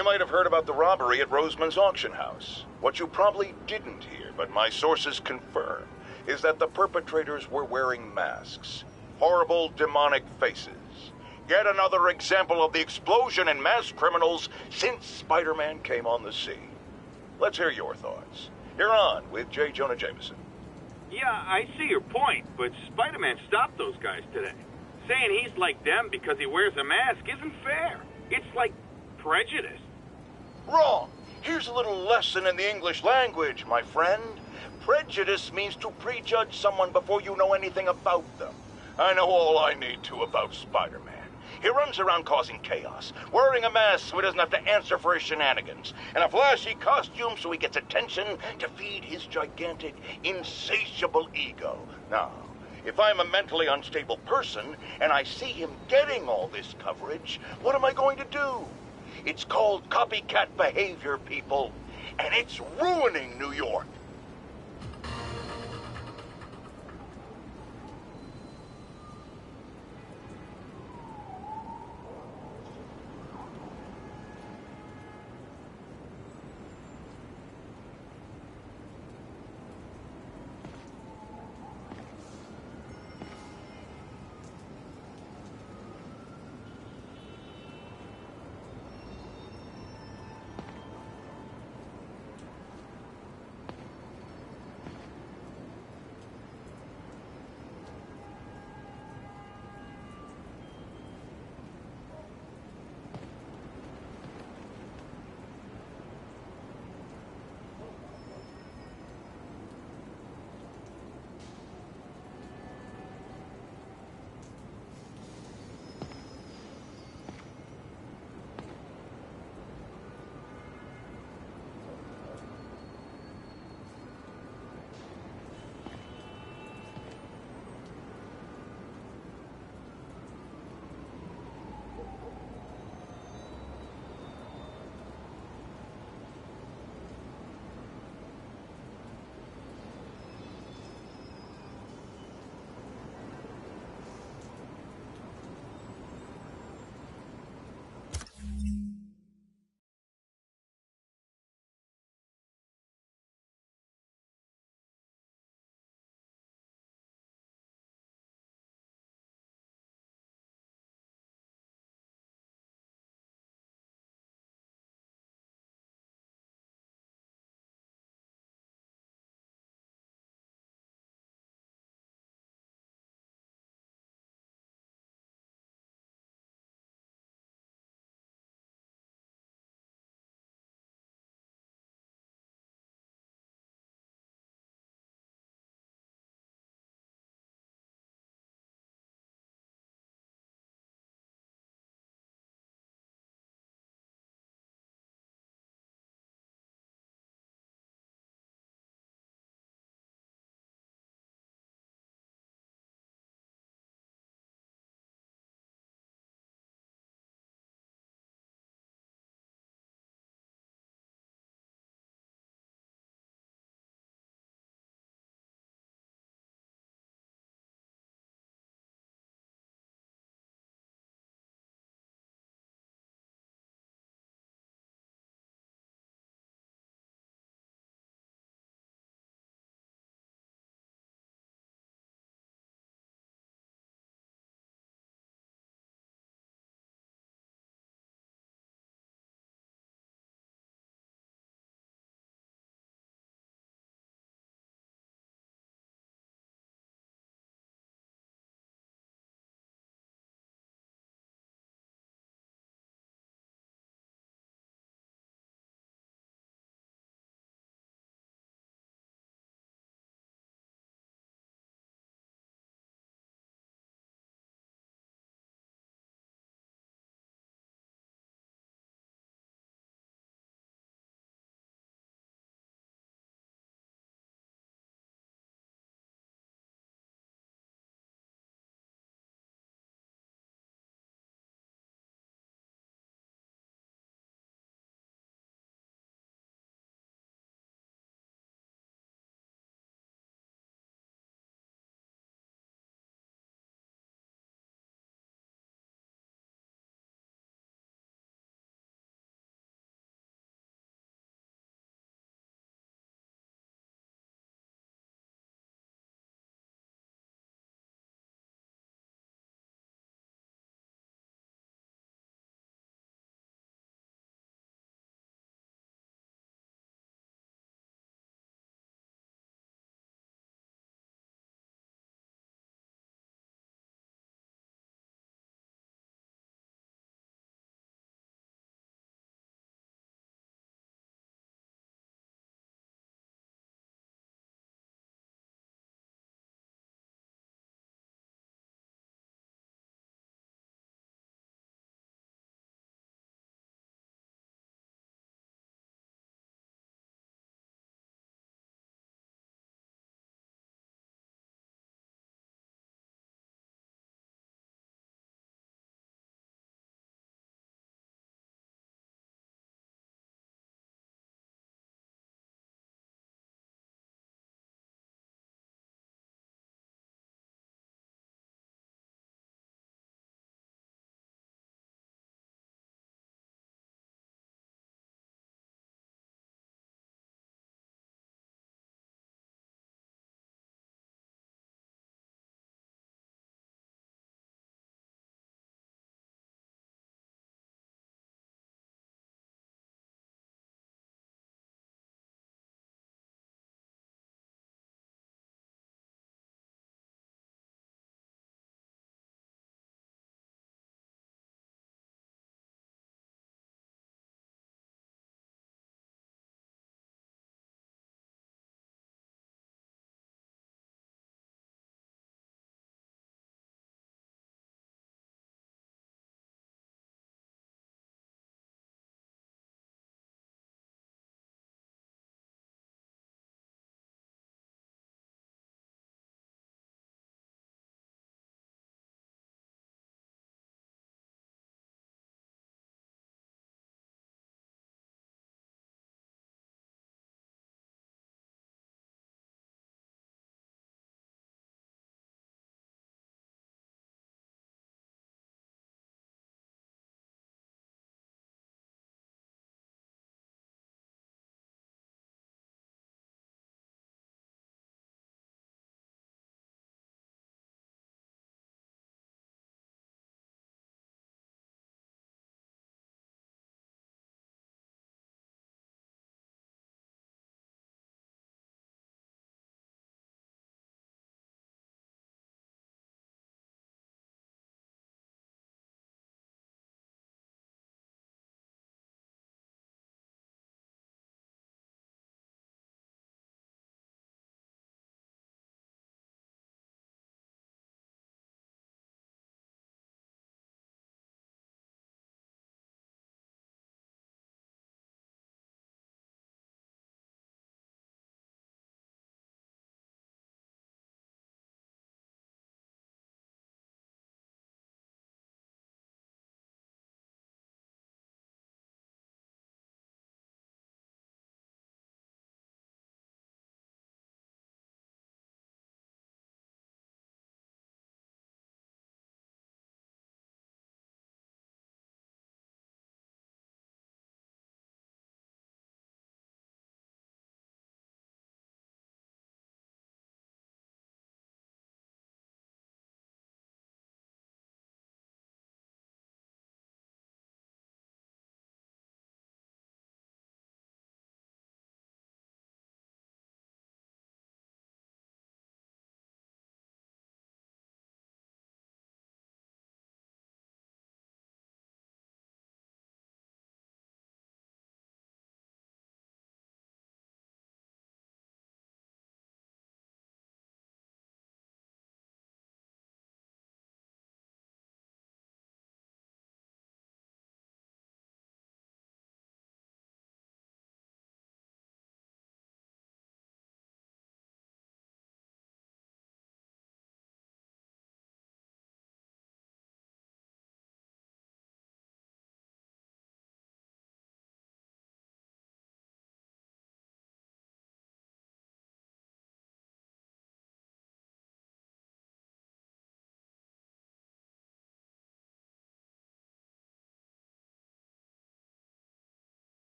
You might have heard about the robbery at Roseman's auction house. What you probably didn't hear, but my sources confirm, is that the perpetrators were wearing masks. Horrible, demonic faces. Yet another example of the explosion in mass criminals since Spider-Man came on the scene. Let's hear your thoughts. You're on with J. Jonah Jameson. Yeah, I see your point, but Spider-Man stopped those guys today. Saying he's like them because he wears a mask isn't fair. It's like prejudice. Wrong. Here's a little lesson in the English language, my friend. Prejudice means to prejudge someone before you know anything about them. I know all I need to about Spider-Man. He runs around causing chaos, wearing a mask so he doesn't have to answer for his shenanigans, and a flashy costume so he gets attention to feed his gigantic, insatiable ego. Now, if I'm a mentally unstable person and I see him getting all this coverage, what am I going to do? It's called copycat behavior, people, and it's ruining New York.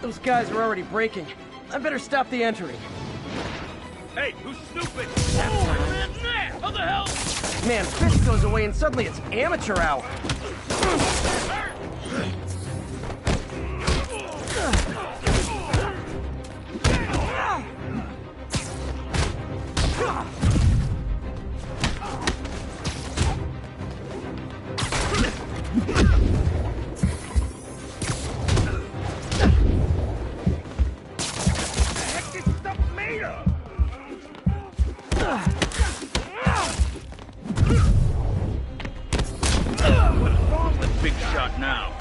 Those guys are already breaking. I better stop the entering. Hey, who's stupid? Oh, how the hell? Man, Fisk goes away and suddenly it's amateur hour. What's wrong with Big Shot now?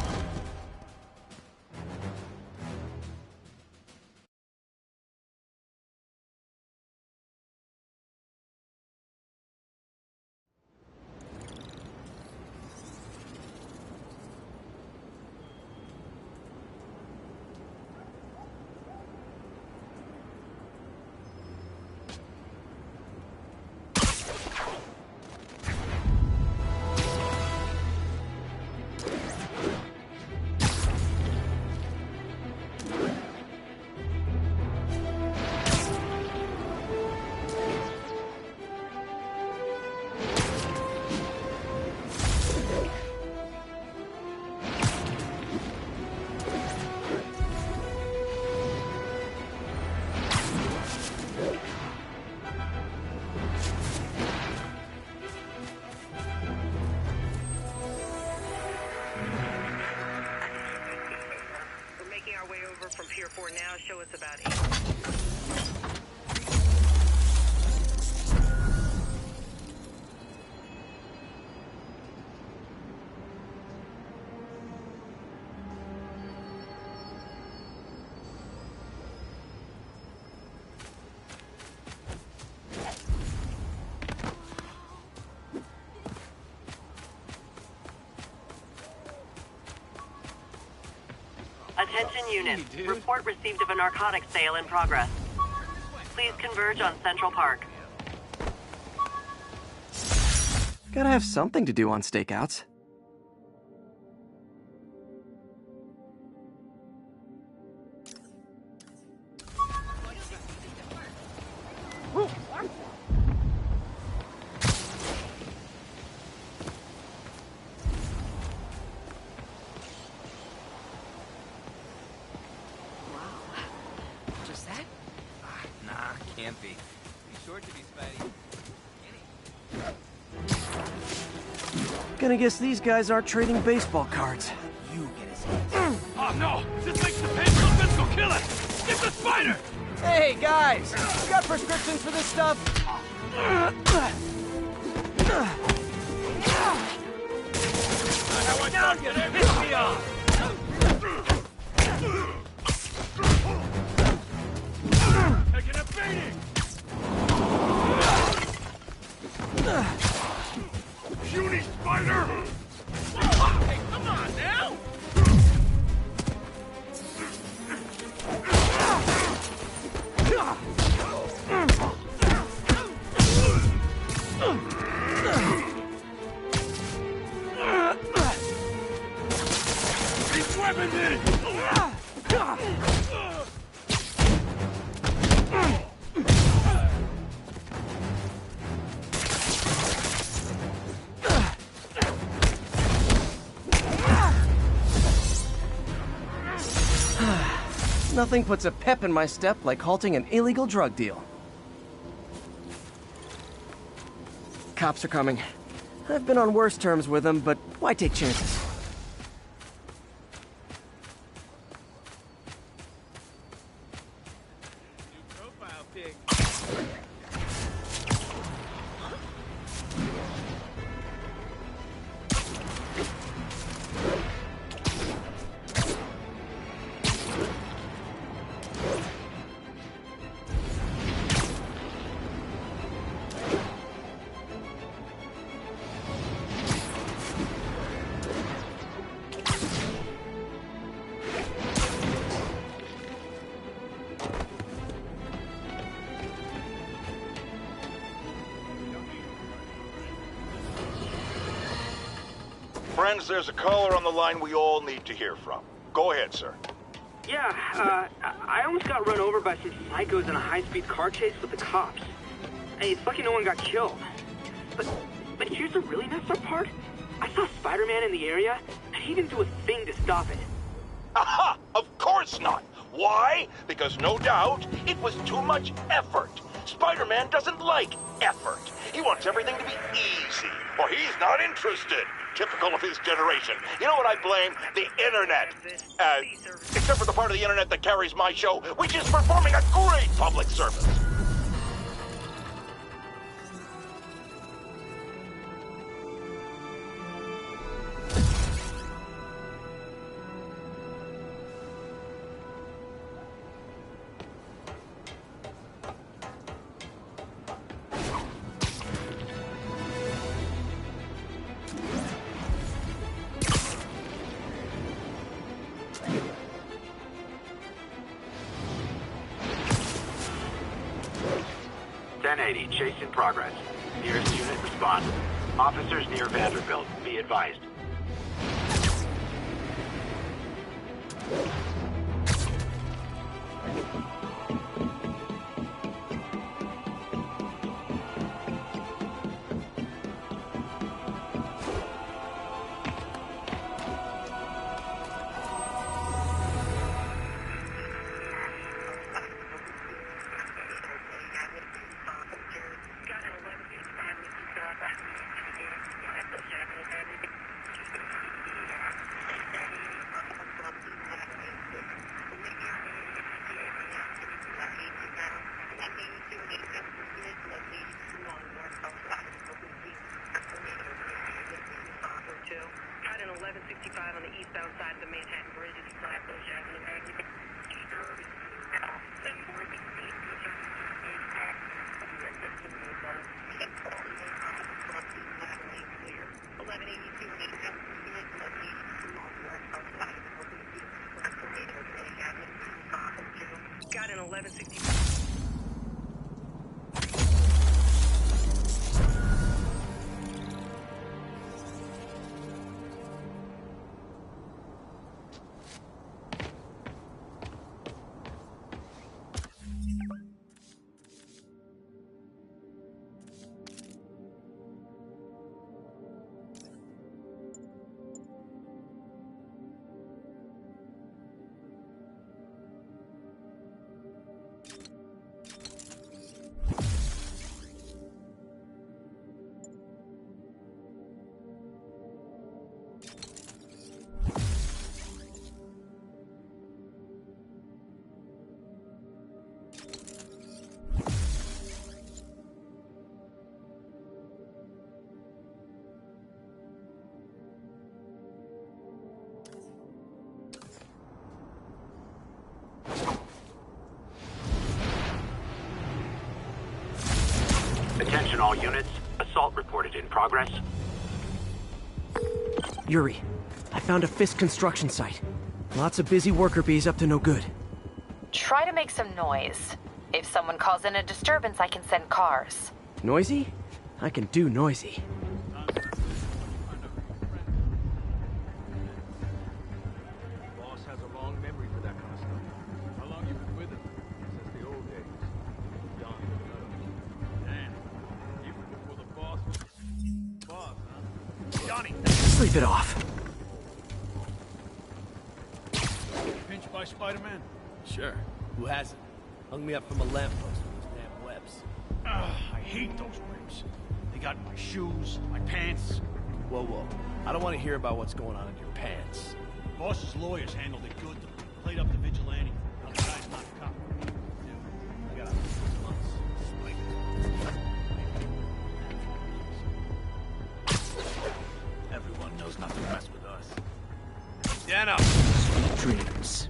We're making our way over from Pier 4 now. Show us about 8. Attention units. Report received of a narcotics sale in progress. Please converge on Central Park. Gotta have something to do on stakeouts. Just that? Nah, can't be. Be sure to be Spidey. Gonna guess these guys aren't trading baseball cards. You get his hands. Oh no! This makes the painful physical killer! Get the spider! Hey, guys! You got prescriptions for this stuff? How I down, get it! Piss me off! Taking a beating! Puny spider! Hey, come on now! These weapons in! Nothing puts a pep in my step like halting an illegal drug deal. Cops are coming. I've been on worse terms with them, but why take chances? Profile pig. Friends, there's a caller on the line we all need to hear from. Go ahead, sir. I almost got run over by some psychos in a high-speed car chase with the cops. Hey, it's lucky no one got killed. But here's the really messed up part. I saw Spider-Man in the area, and he didn't do a thing to stop it. Aha! Of course not! Why? Because no doubt, it was too much effort. Spider-Man doesn't like effort. He wants everything to be easy, or he's not interested. Typical of his generation. You know what I blame? The internet. Except for the part of the internet that carries my show, which is performing a great public service. Chase in progress. Nearest unit respond. Officers near Vanderbilt, be advised. Got an 1165. Attention all units. Assault reported in progress. Yuri, I found a Fisk construction site. Lots of busy worker bees up to no good. Try to make some noise. If someone calls in a disturbance, I can send cars. Noisy? I can do noisy. Boss has a long memory for that kind of stuff. How long you been with him? Since the old days. Young and nutty. Damn. Even before the boss was the boss, huh? Johnny! Sleep it off. Pinched by Spider-Man? Sure. Who hasn't? Hung me up from a lamppost with those damn webs. I hate those webs. They got my shoes, my pants. Whoa, whoa. I don't want to hear about what's going on in your pants. Boss's lawyers handled it good. Played up the vigilante. Now the guy's not a cop. I got 6 months. Everyone knows not to mess with us. Stand up. Sweet dreams.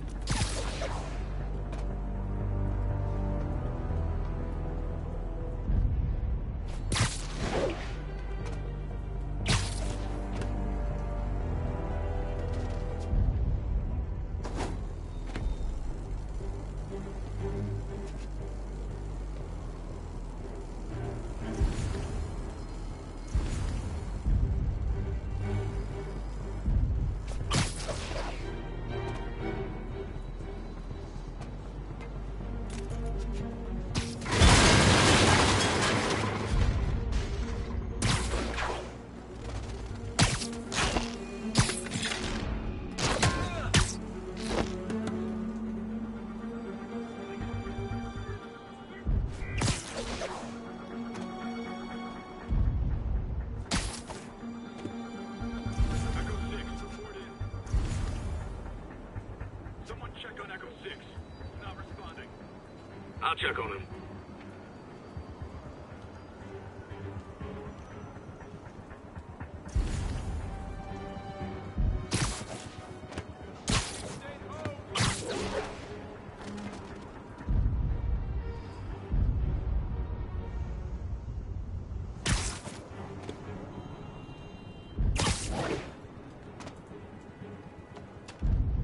I'll check on him.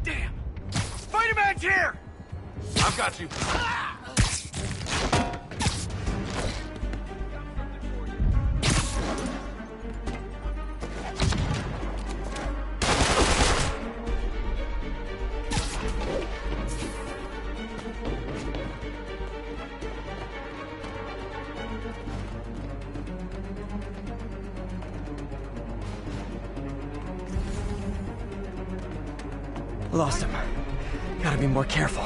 Damn! Spider-Man's here! I've got you. Lost him. Gotta be more careful.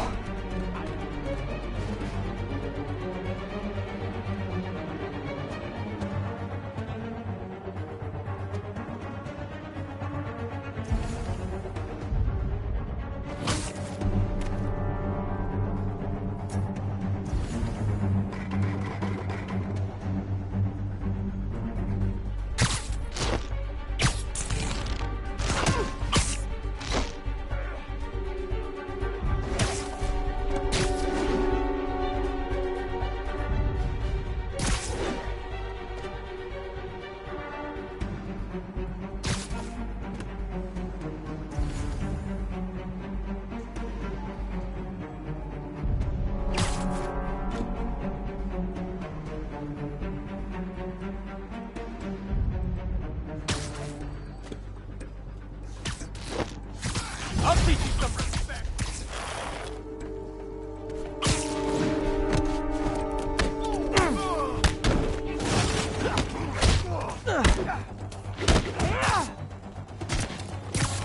I'll teach you some respect.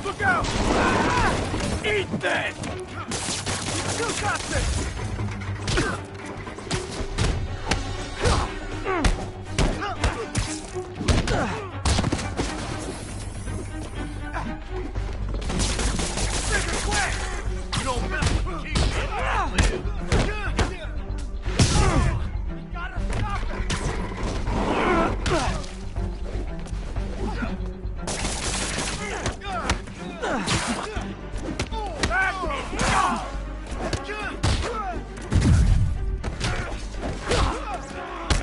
Look out! Eat this! You got this! You don't mess with the king. Gotta stop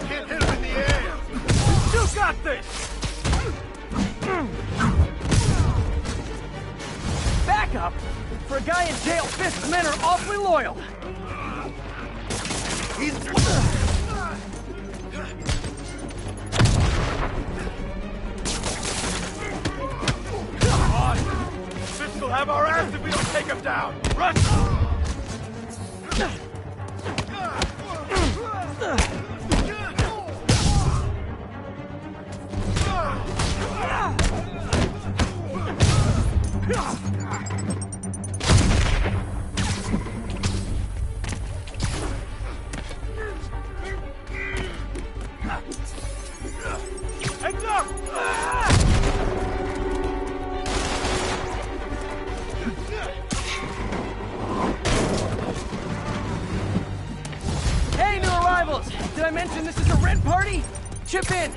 Can't hit him in the air. You got this. Back up! For a guy in jail, Fisk's men are awfully loyal. He's... Come on! Fisk will have our ass if we don't take him down! Rush! Heads up! Hey, new arrivals! Did I mention this is a rent party? Chip in!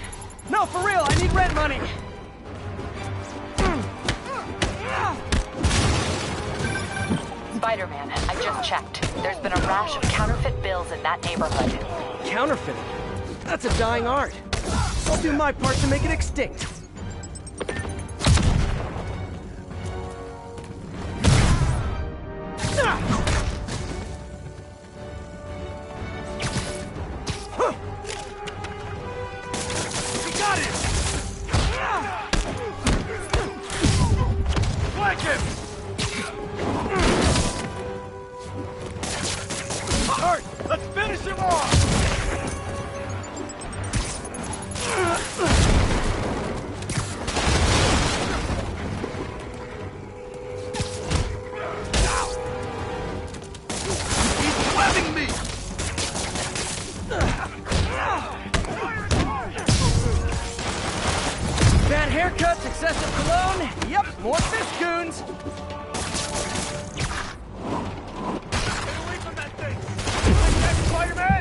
No, for real, I need rent money! Spider-Man, I just checked. There's been a rash of counterfeit bills in that neighborhood. Counterfeiting? That's a dying art. I'll do my part to make it extinct. We got him! Flank him! Hurt! Let's finish him off! He's webbing me! Bad haircuts, excessive cologne. Yep, more fish goons. Stay away from that thing! Like that, Spider-Man!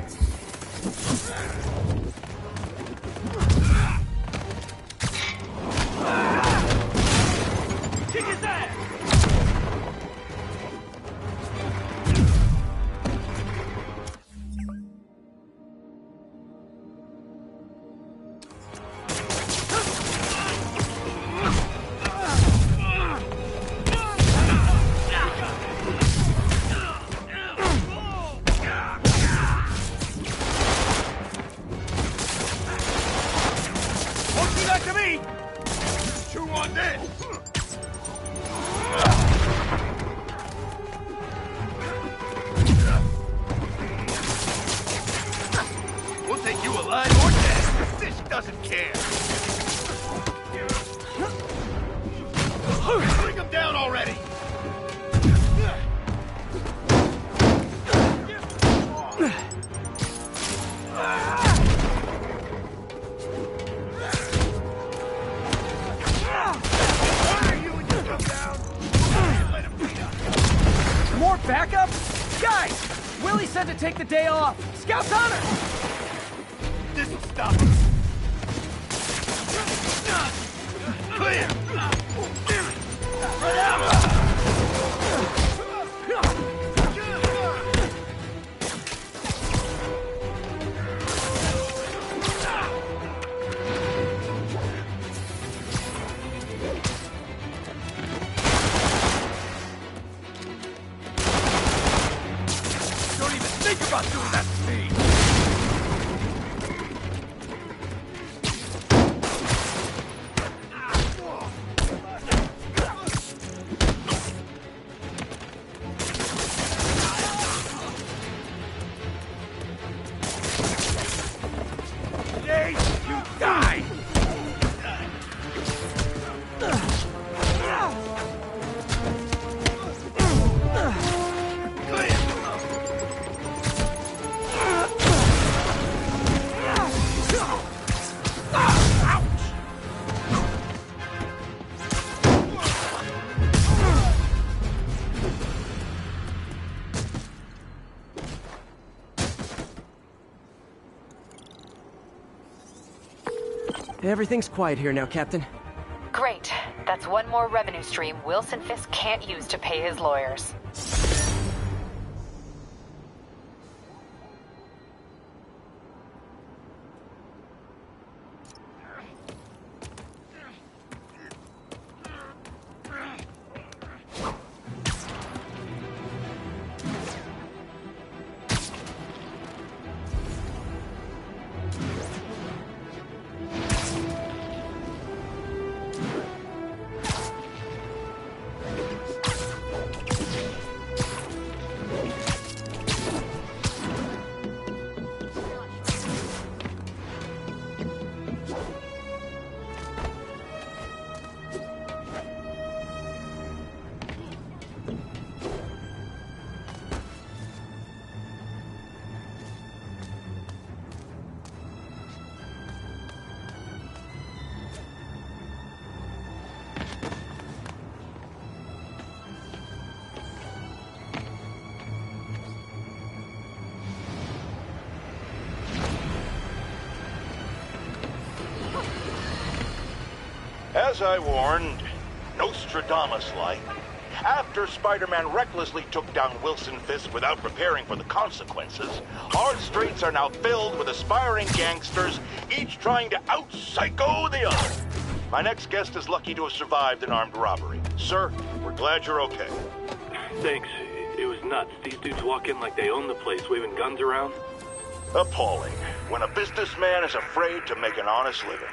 back to me! Chew on this! We'll take you alive or dead. This doesn't care. Bring him down already! More backup? Guys! Willie said to take the day off. Scout's honor! This'll stop. Clear! Run out! Don't even think about doing that to me! Today, you die! Everything's quiet here now, Captain. Great. That's one more revenue stream Wilson Fisk can't use to pay his lawyers. As I warned, Nostradamus-like, after Spider-Man recklessly took down Wilson Fisk without preparing for the consequences, our streets are now filled with aspiring gangsters, each trying to out-psycho the other. My next guest is lucky to have survived an armed robbery. Sir, we're glad you're okay. Thanks. It was nuts. These dudes walk in like they own the place, waving guns around. Appalling. When a businessman is afraid to make an honest living.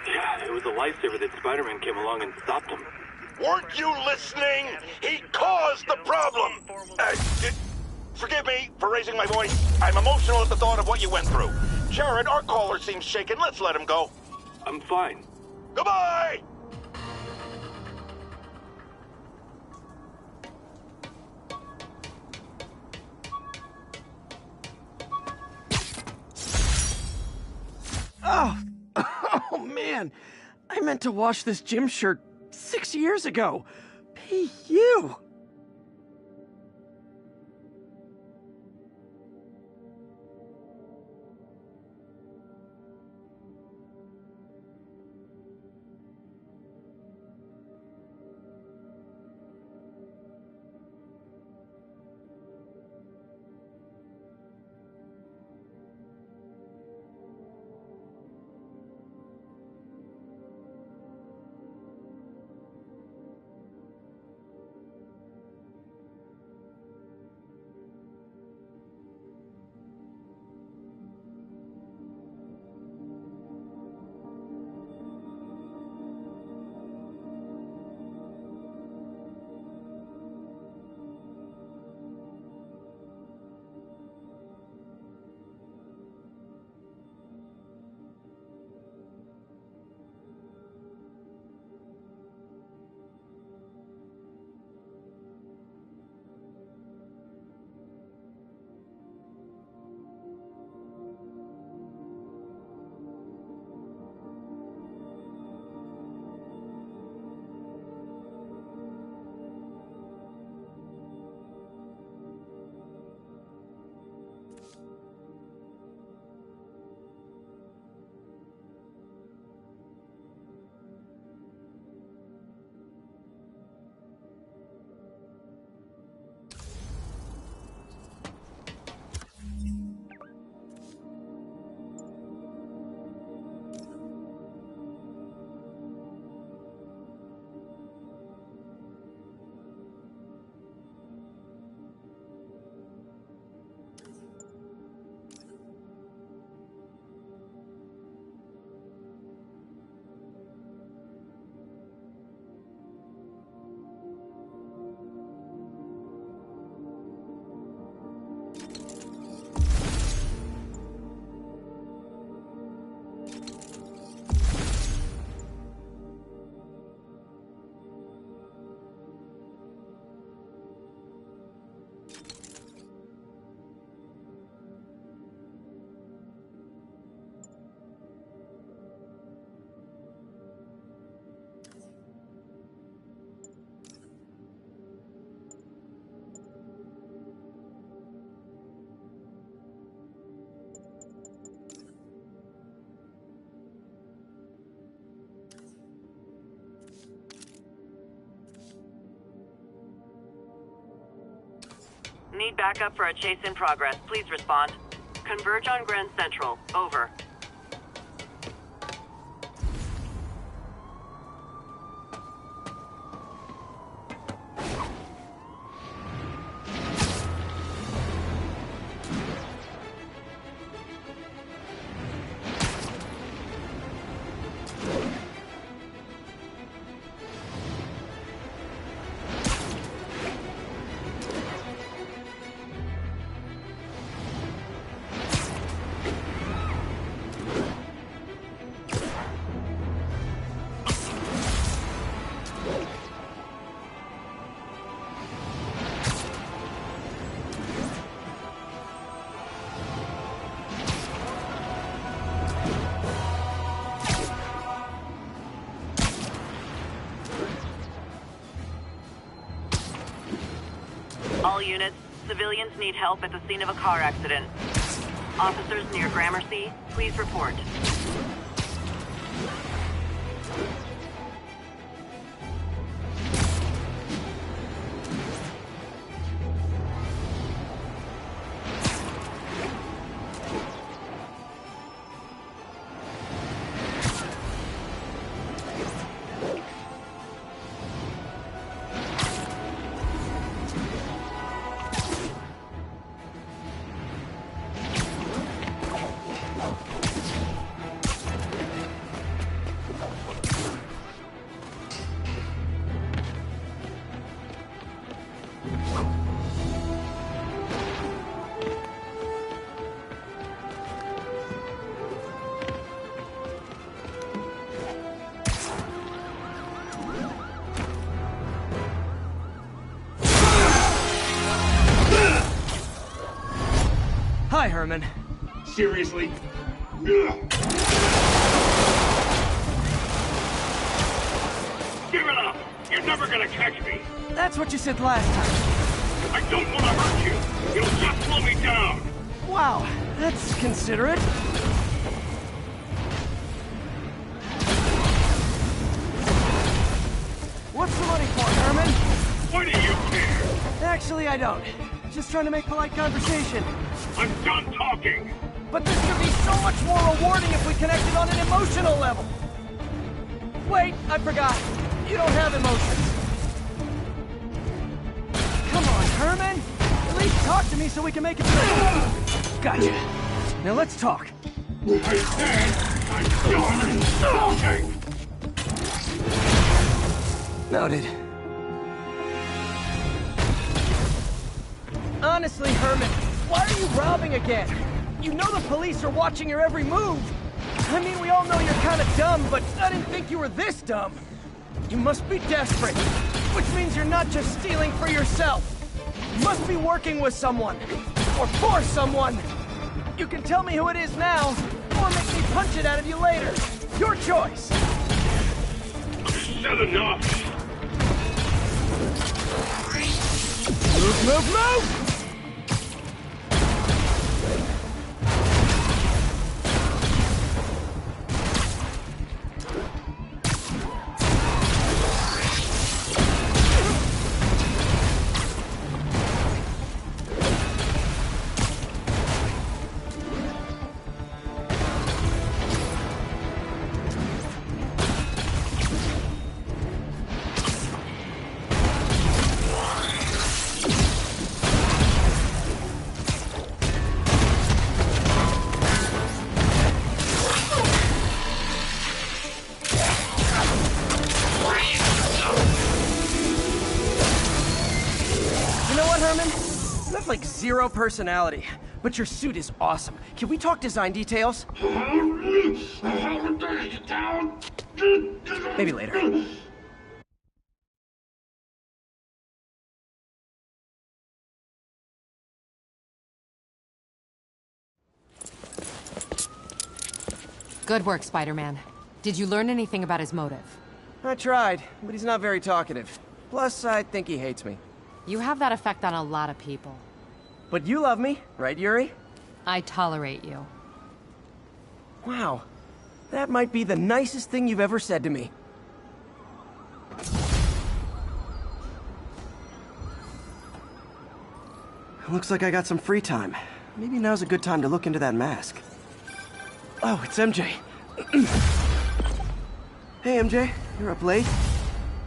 Yeah, it was a lifesaver that Spider-Man came along and stopped him. Weren't you listening? He caused the problem! Forgive me for raising my voice. I'm emotional at the thought of what you went through. Jared, our caller seems shaken. Let's let him go. I'm fine. Goodbye! Oh! Oh, man! I meant to wash this gym shirt 6 years ago. P.U. Need backup for a chase in progress. Please respond. Converge on Grand Central. Over. All units, civilians need help at the scene of a car accident. Officers near Gramercy, please report. Hi, Herman. Seriously? Give it up! You're never gonna catch me! That's what you said last time. I don't want to hurt you! You'll just slow me down! Wow, that's considerate. What's the money for, Herman? Why do you care? Actually, I don't. Just trying to make polite conversation. I'm done talking! But this could be so much more rewarding if we connected on an emotional level. Wait, I forgot. You don't have emotions. Come on, Herman. At least talk to me so we can make it through. Gotcha. Now let's talk. I said I'm done talking! Noted. Honestly, Herman, why are you robbing again? You know the police are watching your every move. I mean, we all know you're kind of dumb, but I didn't think you were this dumb. You must be desperate, which means you're not just stealing for yourself. You must be working with someone, or for someone. You can tell me who it is now, or make me punch it out of you later. Your choice. Said enough! Move, move, move! Like zero personality, but your suit is awesome. Can we talk design details? Maybe later. Good work, Spider-Man. Did you learn anything about his motive? I tried, but he's not very talkative. Plus, I think he hates me. You have that effect on a lot of people. But you love me, right, Yuri? I tolerate you. Wow. That might be the nicest thing you've ever said to me. looks like I got some free time. Maybe now's a good time to look into that mask. Oh, it's MJ. Hey, MJ. You're up late?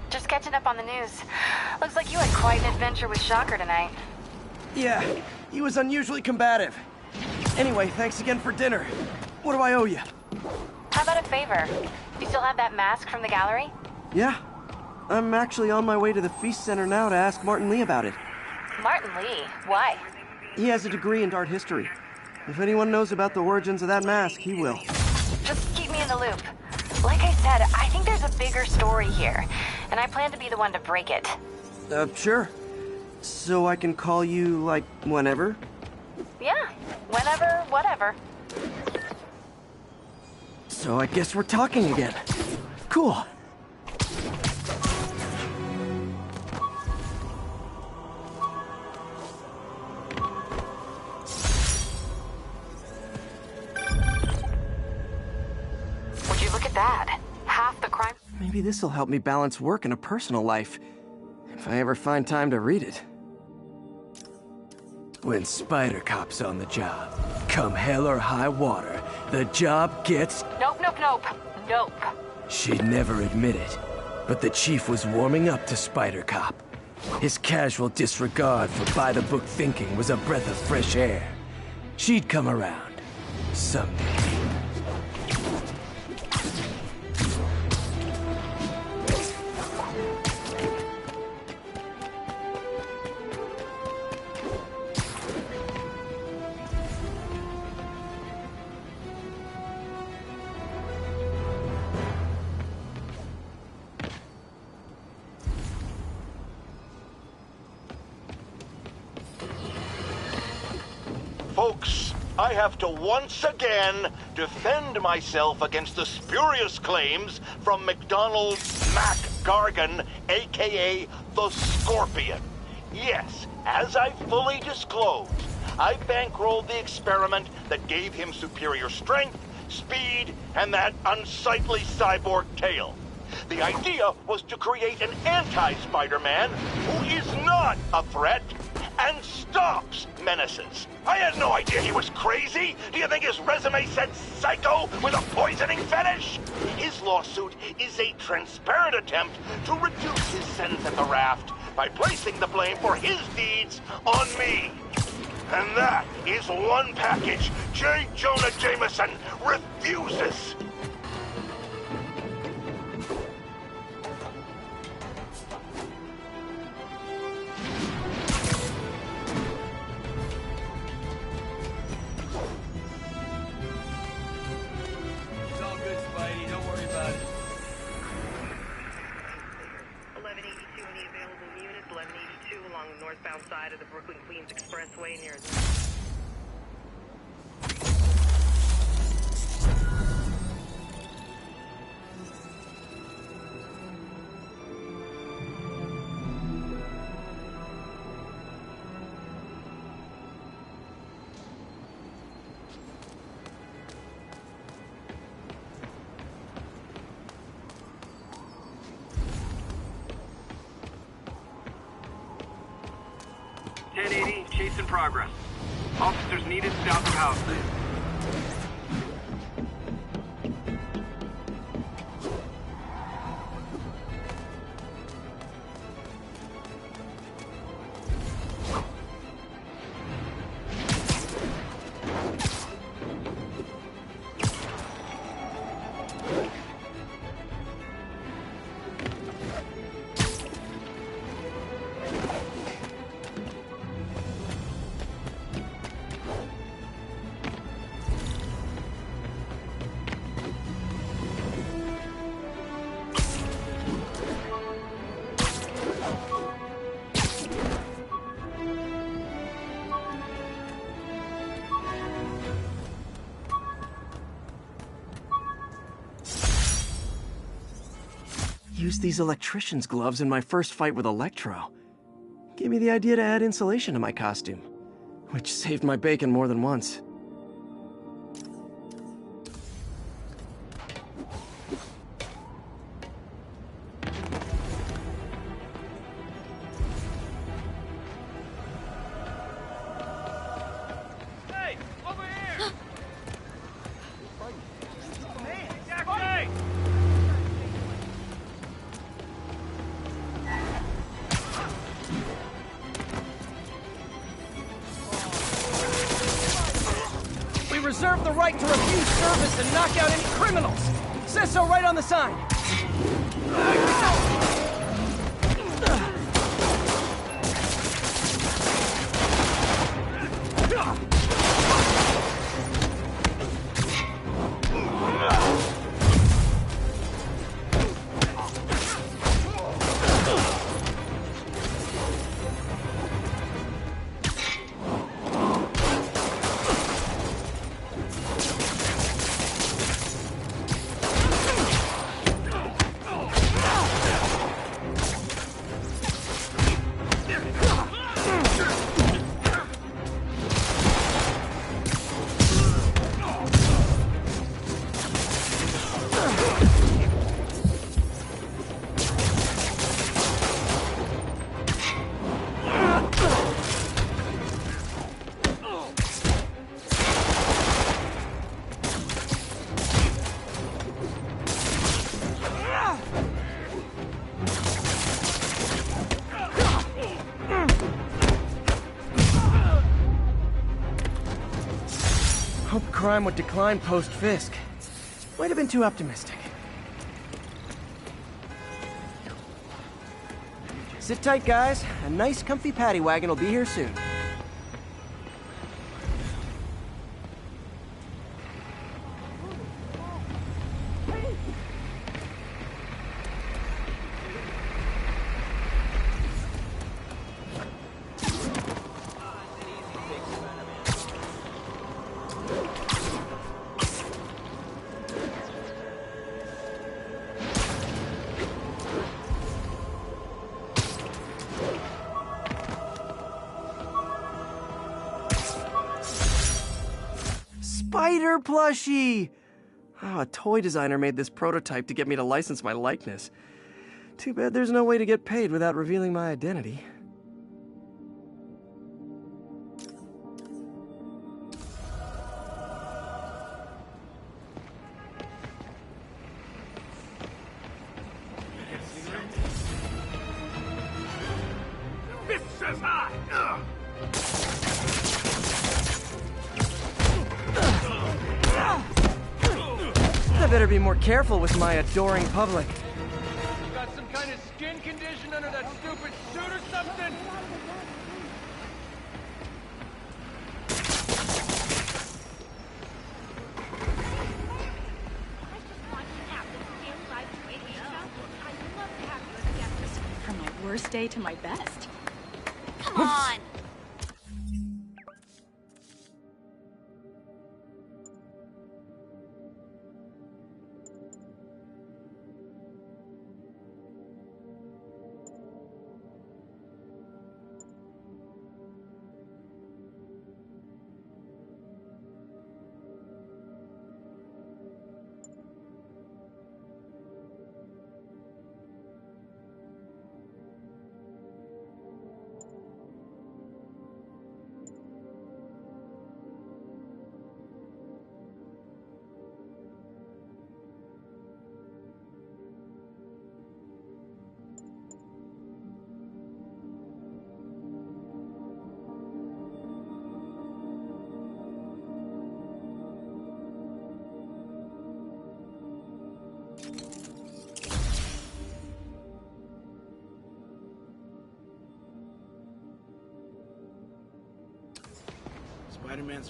Just catching up on the news. Looks like you had quite an adventure with Shocker tonight. Yeah, he was unusually combative. Anyway, thanks again for dinner. What do I owe you? How about a favor? You still have that mask from the gallery? Yeah. I'm actually on my way to the Feast Center now to ask Martin Lee about it. Martin Lee? Why? He has a degree in art history. If anyone knows about the origins of that mask, he will. Just keep me in the loop. Like I said, I think there's a bigger story here, and I plan to be the one to break it. Sure. So I can call you, like, whenever? Yeah, whenever, whatever. So I guess we're talking again. Cool. Would you look at that? Half the crime... Maybe this'll help me balance work and a personal life. If I ever find time to read it. When Spider Cop's on the job, come hell or high water, the job gets... Nope, nope, nope. Nope. She'd never admit it, but the chief was warming up to Spider Cop. His casual disregard for by-the-book thinking was a breath of fresh air. She'd come around. Someday. Folks, I have to once again defend myself against the spurious claims from McDonald's Mac Gargan, aka the Scorpion. Yes, as I fully disclosed, I bankrolled the experiment that gave him superior strength, speed, and that unsightly cyborg tail. The idea was to create an anti-Spider-Man who is not a threat and stops menaces. I had no idea he was crazy. Do you think his resume said psycho with a poisoning fetish? His lawsuit is a transparent attempt to reduce his sentence at the raft by placing the blame for his deeds on me. And that is one package J. Jonah Jameson refuses. It's all good, Spidey. Don't worry about it. 1182 in the available units, 1182 along the northbound side of the Brooklyn-Queens Expressway near... Chase in progress. Officers needed south of house. Used these electrician's gloves in my first fight with Electro. Gave me the idea to add insulation to my costume, which saved my bacon more than once. right to refuse service and knock out any criminals. Says so right on the sign. Hope crime would decline post-Fisk. Might have been too optimistic. Sit tight, guys. A nice, comfy paddy wagon will be here soon. Spider plushie! Oh, a toy designer made this prototype to get me to license my likeness. Too bad there's no way to get paid without revealing my identity. Fist says hi! I better be more careful with my adoring public. You got some kind of skin condition under that stupid suit or something? From my worst day to my best. Come on! Spider-Man's...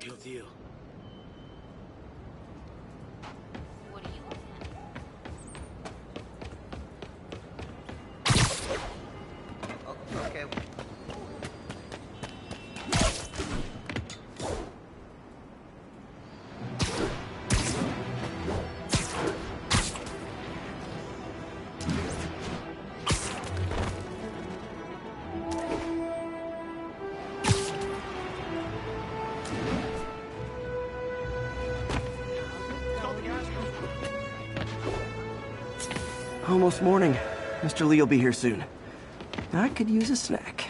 Real deal. Okay. Almost morning. Mr. Lee will be here soon. I could use a snack.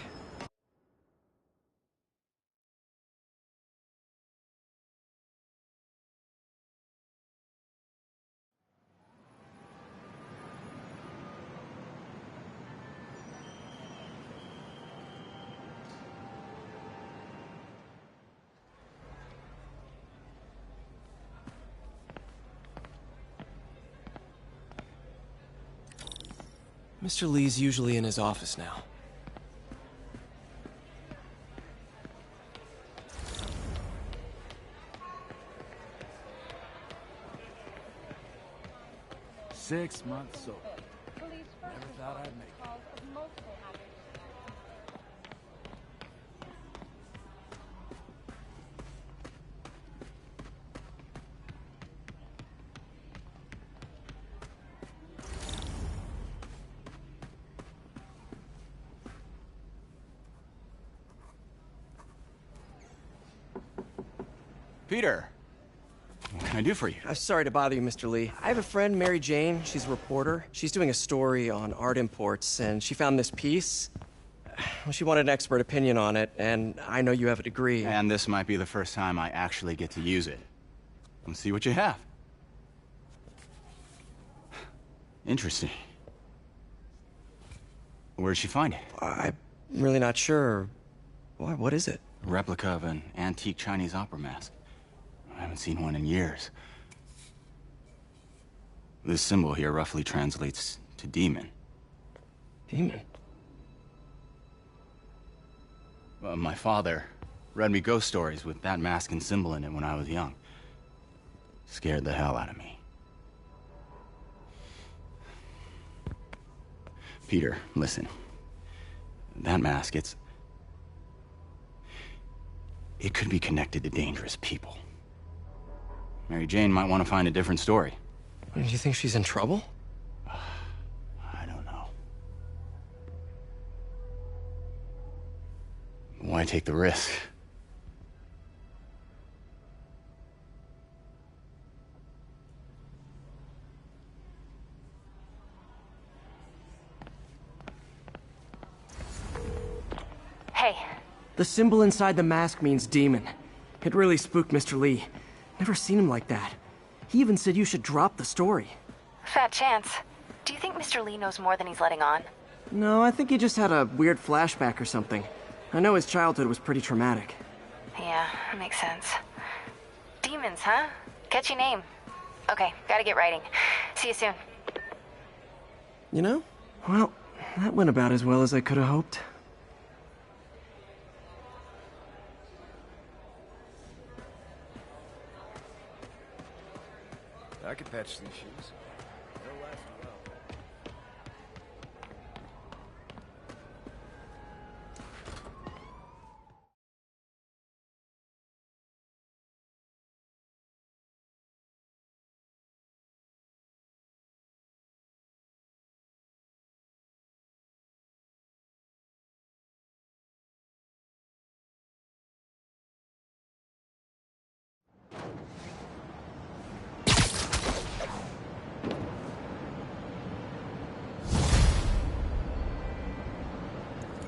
Mr. Lee's usually in his office now. Six months sober. Never thought I'd make it. Peter, what can I do for you? I'm sorry to bother you, Mr. Lee. I have a friend, Mary Jane. She's a reporter. She's doing a story on art imports, and she found this piece. Well, she wanted an expert opinion on it, and I know you have a degree. And this might be the first time I actually get to use it. Let's see what you have. Interesting. Where did she find it? I'm really not sure. Why, what is it? A replica of an antique Chinese opera mask. I haven't seen one in years. This symbol here roughly translates to demon. Demon? My father read me ghost stories with that mask and symbol in it when I was young. Scared the hell out of me. Peter, listen. That mask, it could be connected to dangerous people. Mary Jane might want to find a different story. Do you think she's in trouble? I don't know. Why take the risk? Hey. The symbol inside the mask means demon. It really spooked Mr. Lee. Never seen him like that. He even said you should drop the story. Fat chance. Do you think Mr. Lee knows more than he's letting on? No, I think he just had a weird flashback or something. I know his childhood was pretty traumatic. Yeah, that makes sense. Demons, huh? Catchy name. Okay, gotta get writing. See you soon. You know? Well, that went about as well as I could have hoped. I could patch these shoes. They'll last well.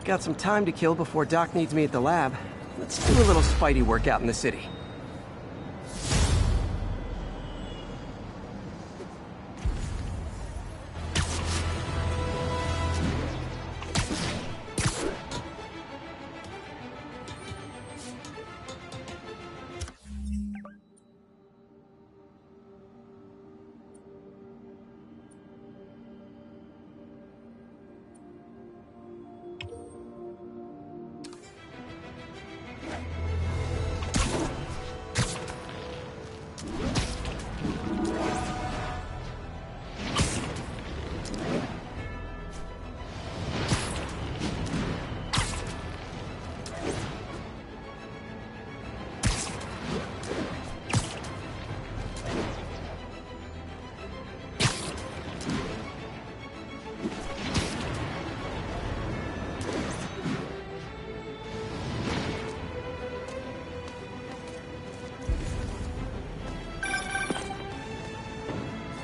Got some time to kill before Doc needs me at the lab. Let's do a little Spidey workout in the city.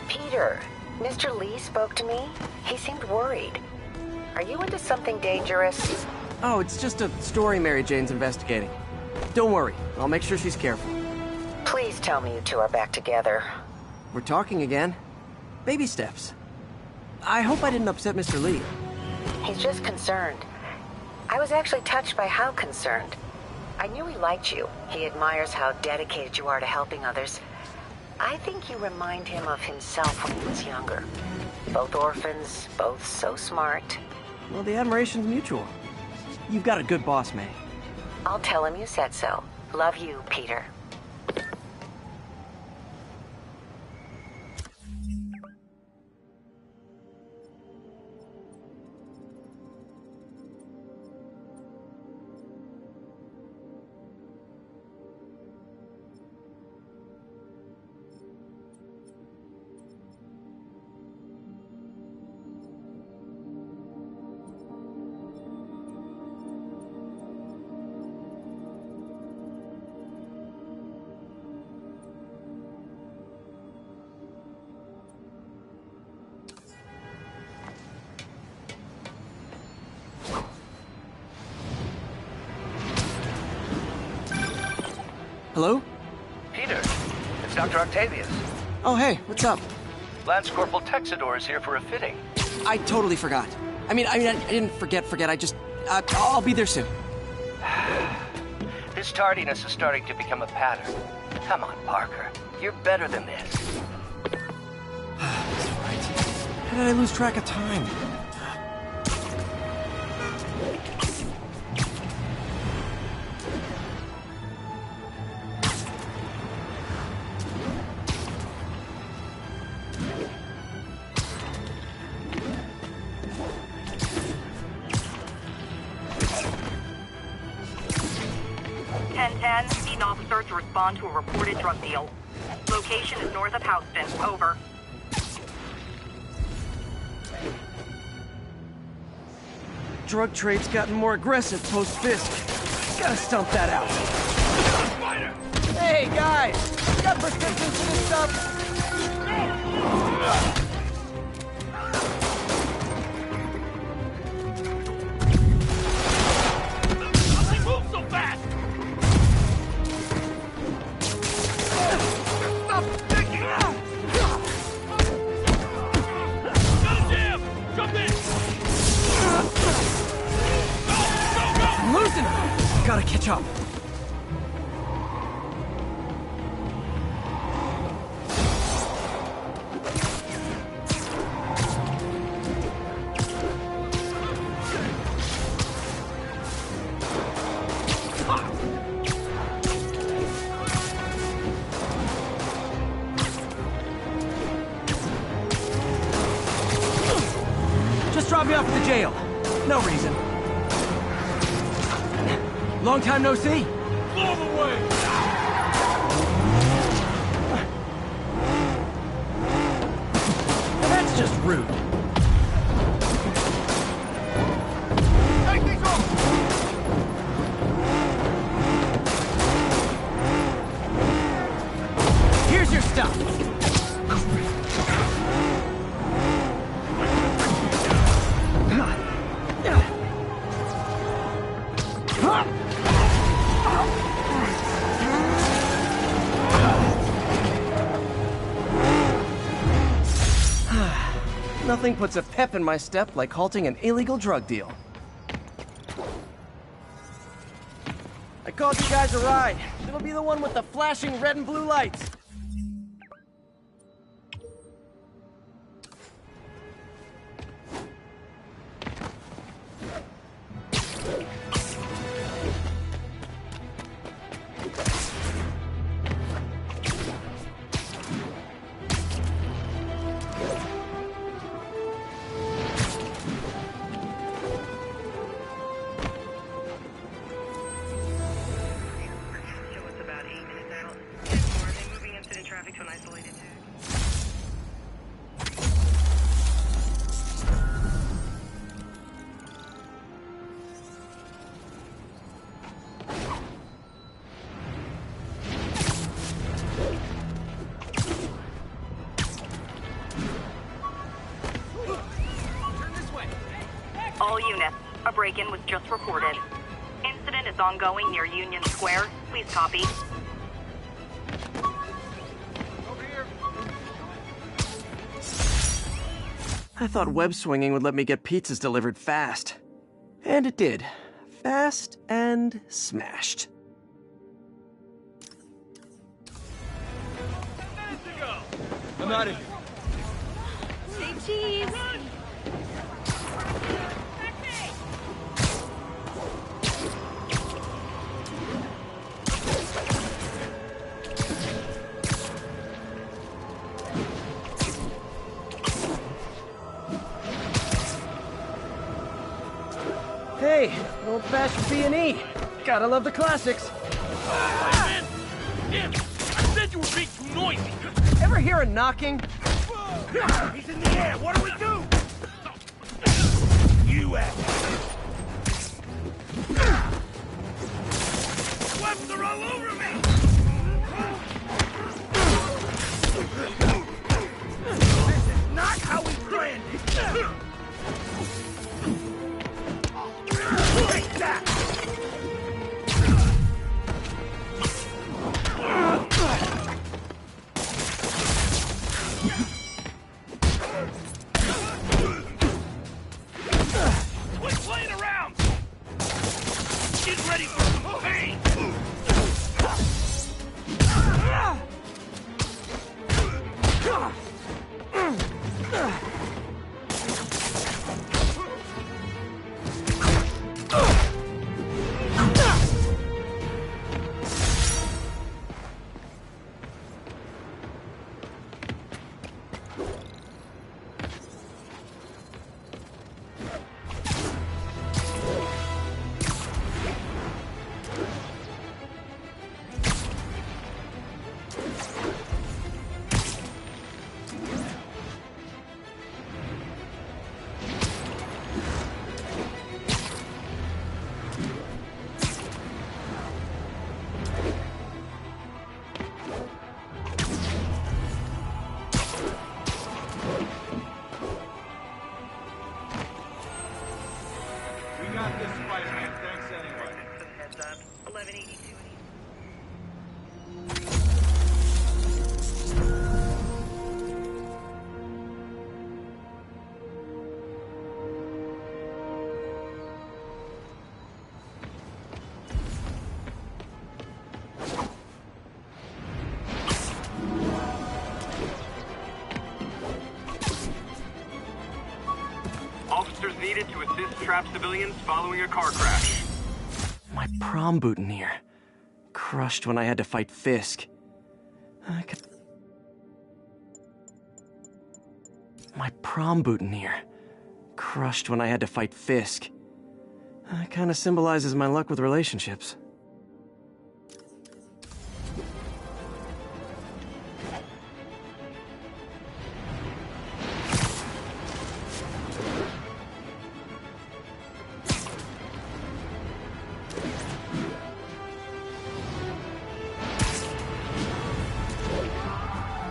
Peter, Mr. Lee spoke to me. He seemed worried. Are you into something dangerous? Oh, it's just a story Mary Jane's investigating. Don't worry, I'll make sure she's careful. Please tell me you two are back together. We're talking again. Baby steps. I hope I didn't upset Mr. Lee. He's just concerned. I was actually touched by how concerned. I knew he liked you. He admires how dedicated you are to helping others. I think you remind him of himself when he was younger. Both orphans, both so smart. Well, the admiration's mutual. You've got a good boss, May. I'll tell him you said so. Love you, Peter. Hello? Peter, it's Dr. Octavius. Oh, hey, what's up? Lance Corporal Texador is here for a fitting. I totally forgot. I didn't forget. I just, I'll be there soon. This tardiness is starting to become a pattern. Come on, Parker. You're better than this. That's right. How did I lose track of time? Need an officer to respond to a reported drug deal. Location is north of Houston. Over. Drug trade's gotten more aggressive post-Fisk. Gotta stump that out. Hey, guys! Got prescriptions for this stuff? Move so fast! I'm losing her! Gotta catch up. Just drop me off at the jail. No reason. Long time no see. Blow them away! That's just rude. Take these off! Here's your stuff. Nothing puts a pep in my step like halting an illegal drug deal. I called you guys a ride. It'll be the one with the flashing red and blue lights. All units, a break-in was just reported. Incident is ongoing near Union Square. Please copy. I thought web swinging would let me get pizzas delivered fast. And it did. Fast and smashed. I'm out of here. Say cheese. Hey, old-fashioned B&E. Gotta love the classics. Man! Damn! I said you were being too noisy! Ever hear a knocking? He's in the air! What do we do? You act! Webs are all over me! This is not how we planned it! Take that! Quit playing around! Get ready for some pain! We got this, Spider-Man. Thanks anyway. Heads up. 1182. Officers needed to assist trapped civilians following a car crash. My prom boutonniere. Crushed when I had to fight Fisk. My prom boutonniere. Crushed when I had to fight Fisk. Kind of symbolizes my luck with relationships.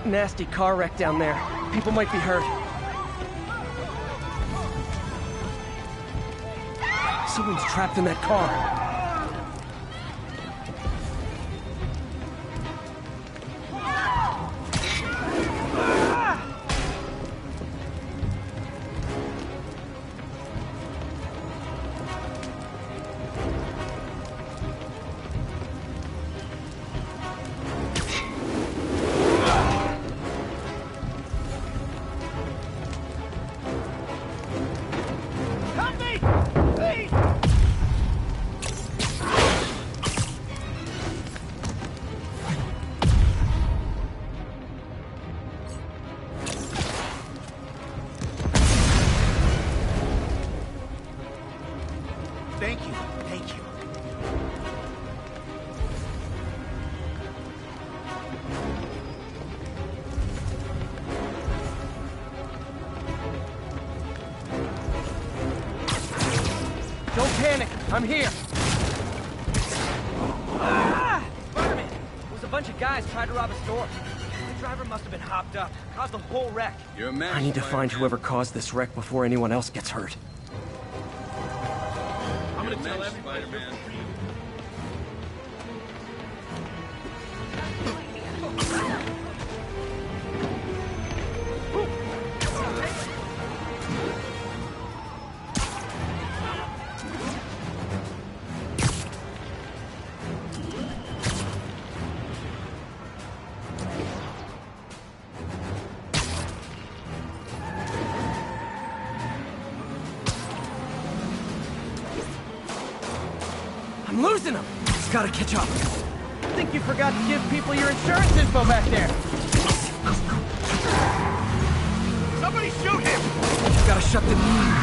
Nasty car wreck down there. People might be hurt. Someone's trapped in that car. Thank you. Thank you. Don't panic. I'm here. Spider-Man! It was a bunch of guys trying to rob a store. The driver must have been hopped up. Caused the whole wreck. I need to find whoever caused this wreck before anyone else gets hurt. gonna tell everybody, man. I'm losing them! It's gotta catch up. I think you forgot to give people your insurance info back there. Somebody shoot him! Gotta shut the...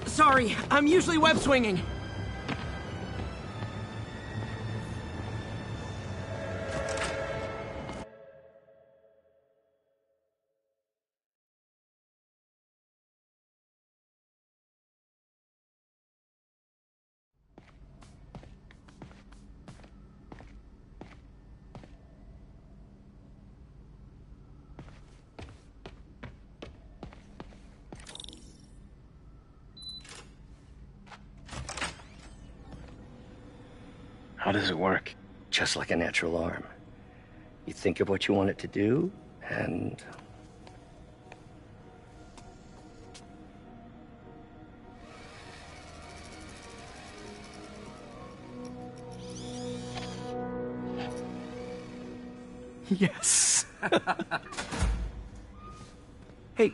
Sorry, I'm usually web swinging. How does it work? Just like a natural arm. You think of what you want it to do, and... Yes. Hey,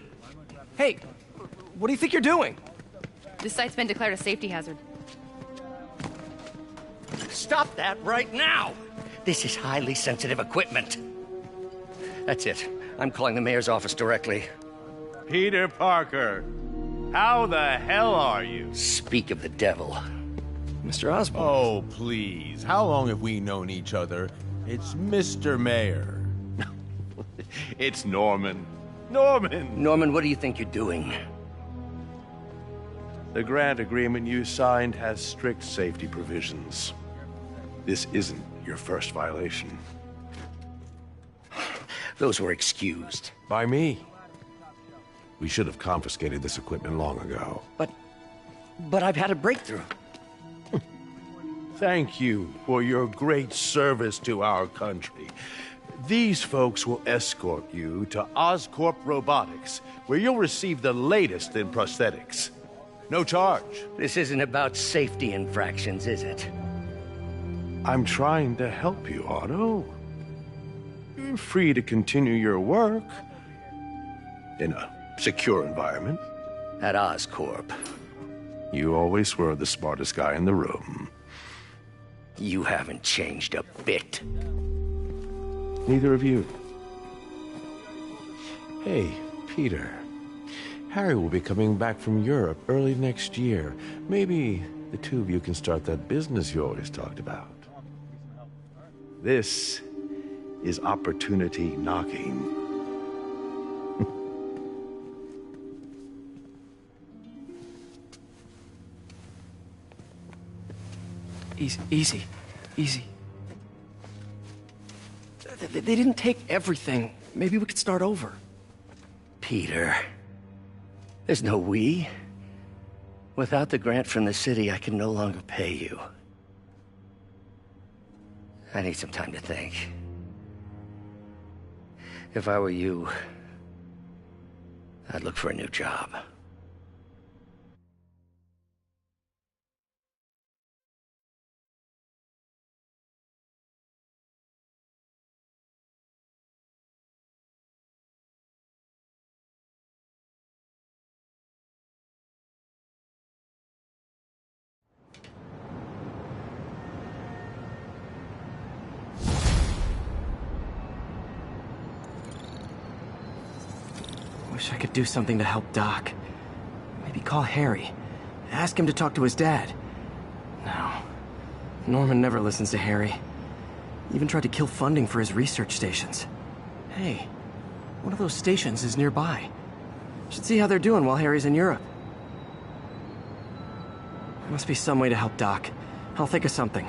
what do you think you're doing? This site's been declared a safety hazard. Stop that right now! This is highly sensitive equipment. That's it. I'm calling the mayor's office directly. Peter Parker, how the hell are you? Speak of the devil. Mr. Osborn. Oh, please. How long have we known each other? It's Mr. Mayor. It's Norman. Norman! Norman, what do you think you're doing? The grant agreement you signed has strict safety provisions. This isn't your first violation. Those were excused. By me. We should have confiscated this equipment long ago. But I've had a breakthrough. Thank you for your great service to our country. These folks will escort you to Oscorp Robotics, where you'll receive the latest in prosthetics. No charge. This isn't about safety infractions, is it? I'm trying to help you, Otto. You're free to continue your work in a secure environment. At Oscorp. You always were the smartest guy in the room. You haven't changed a bit. Neither of you. Hey, Peter. Harry will be coming back from Europe early next year. Maybe the two of you can start that business you always talked about. This is opportunity knocking. Easy. They didn't take everything. Maybe we could start over. Peter, there's no we. Without the grant from the city, I can no longer pay you. I need some time to think. If I were you, I'd look for a new job. Wish I could do something to help Doc. Maybe call Harry. Ask him to talk to his dad. No. Norman never listens to Harry. Even tried to kill funding for his research stations. Hey, one of those stations is nearby. Should see how they're doing while Harry's in Europe. There must be some way to help Doc. I'll think of something.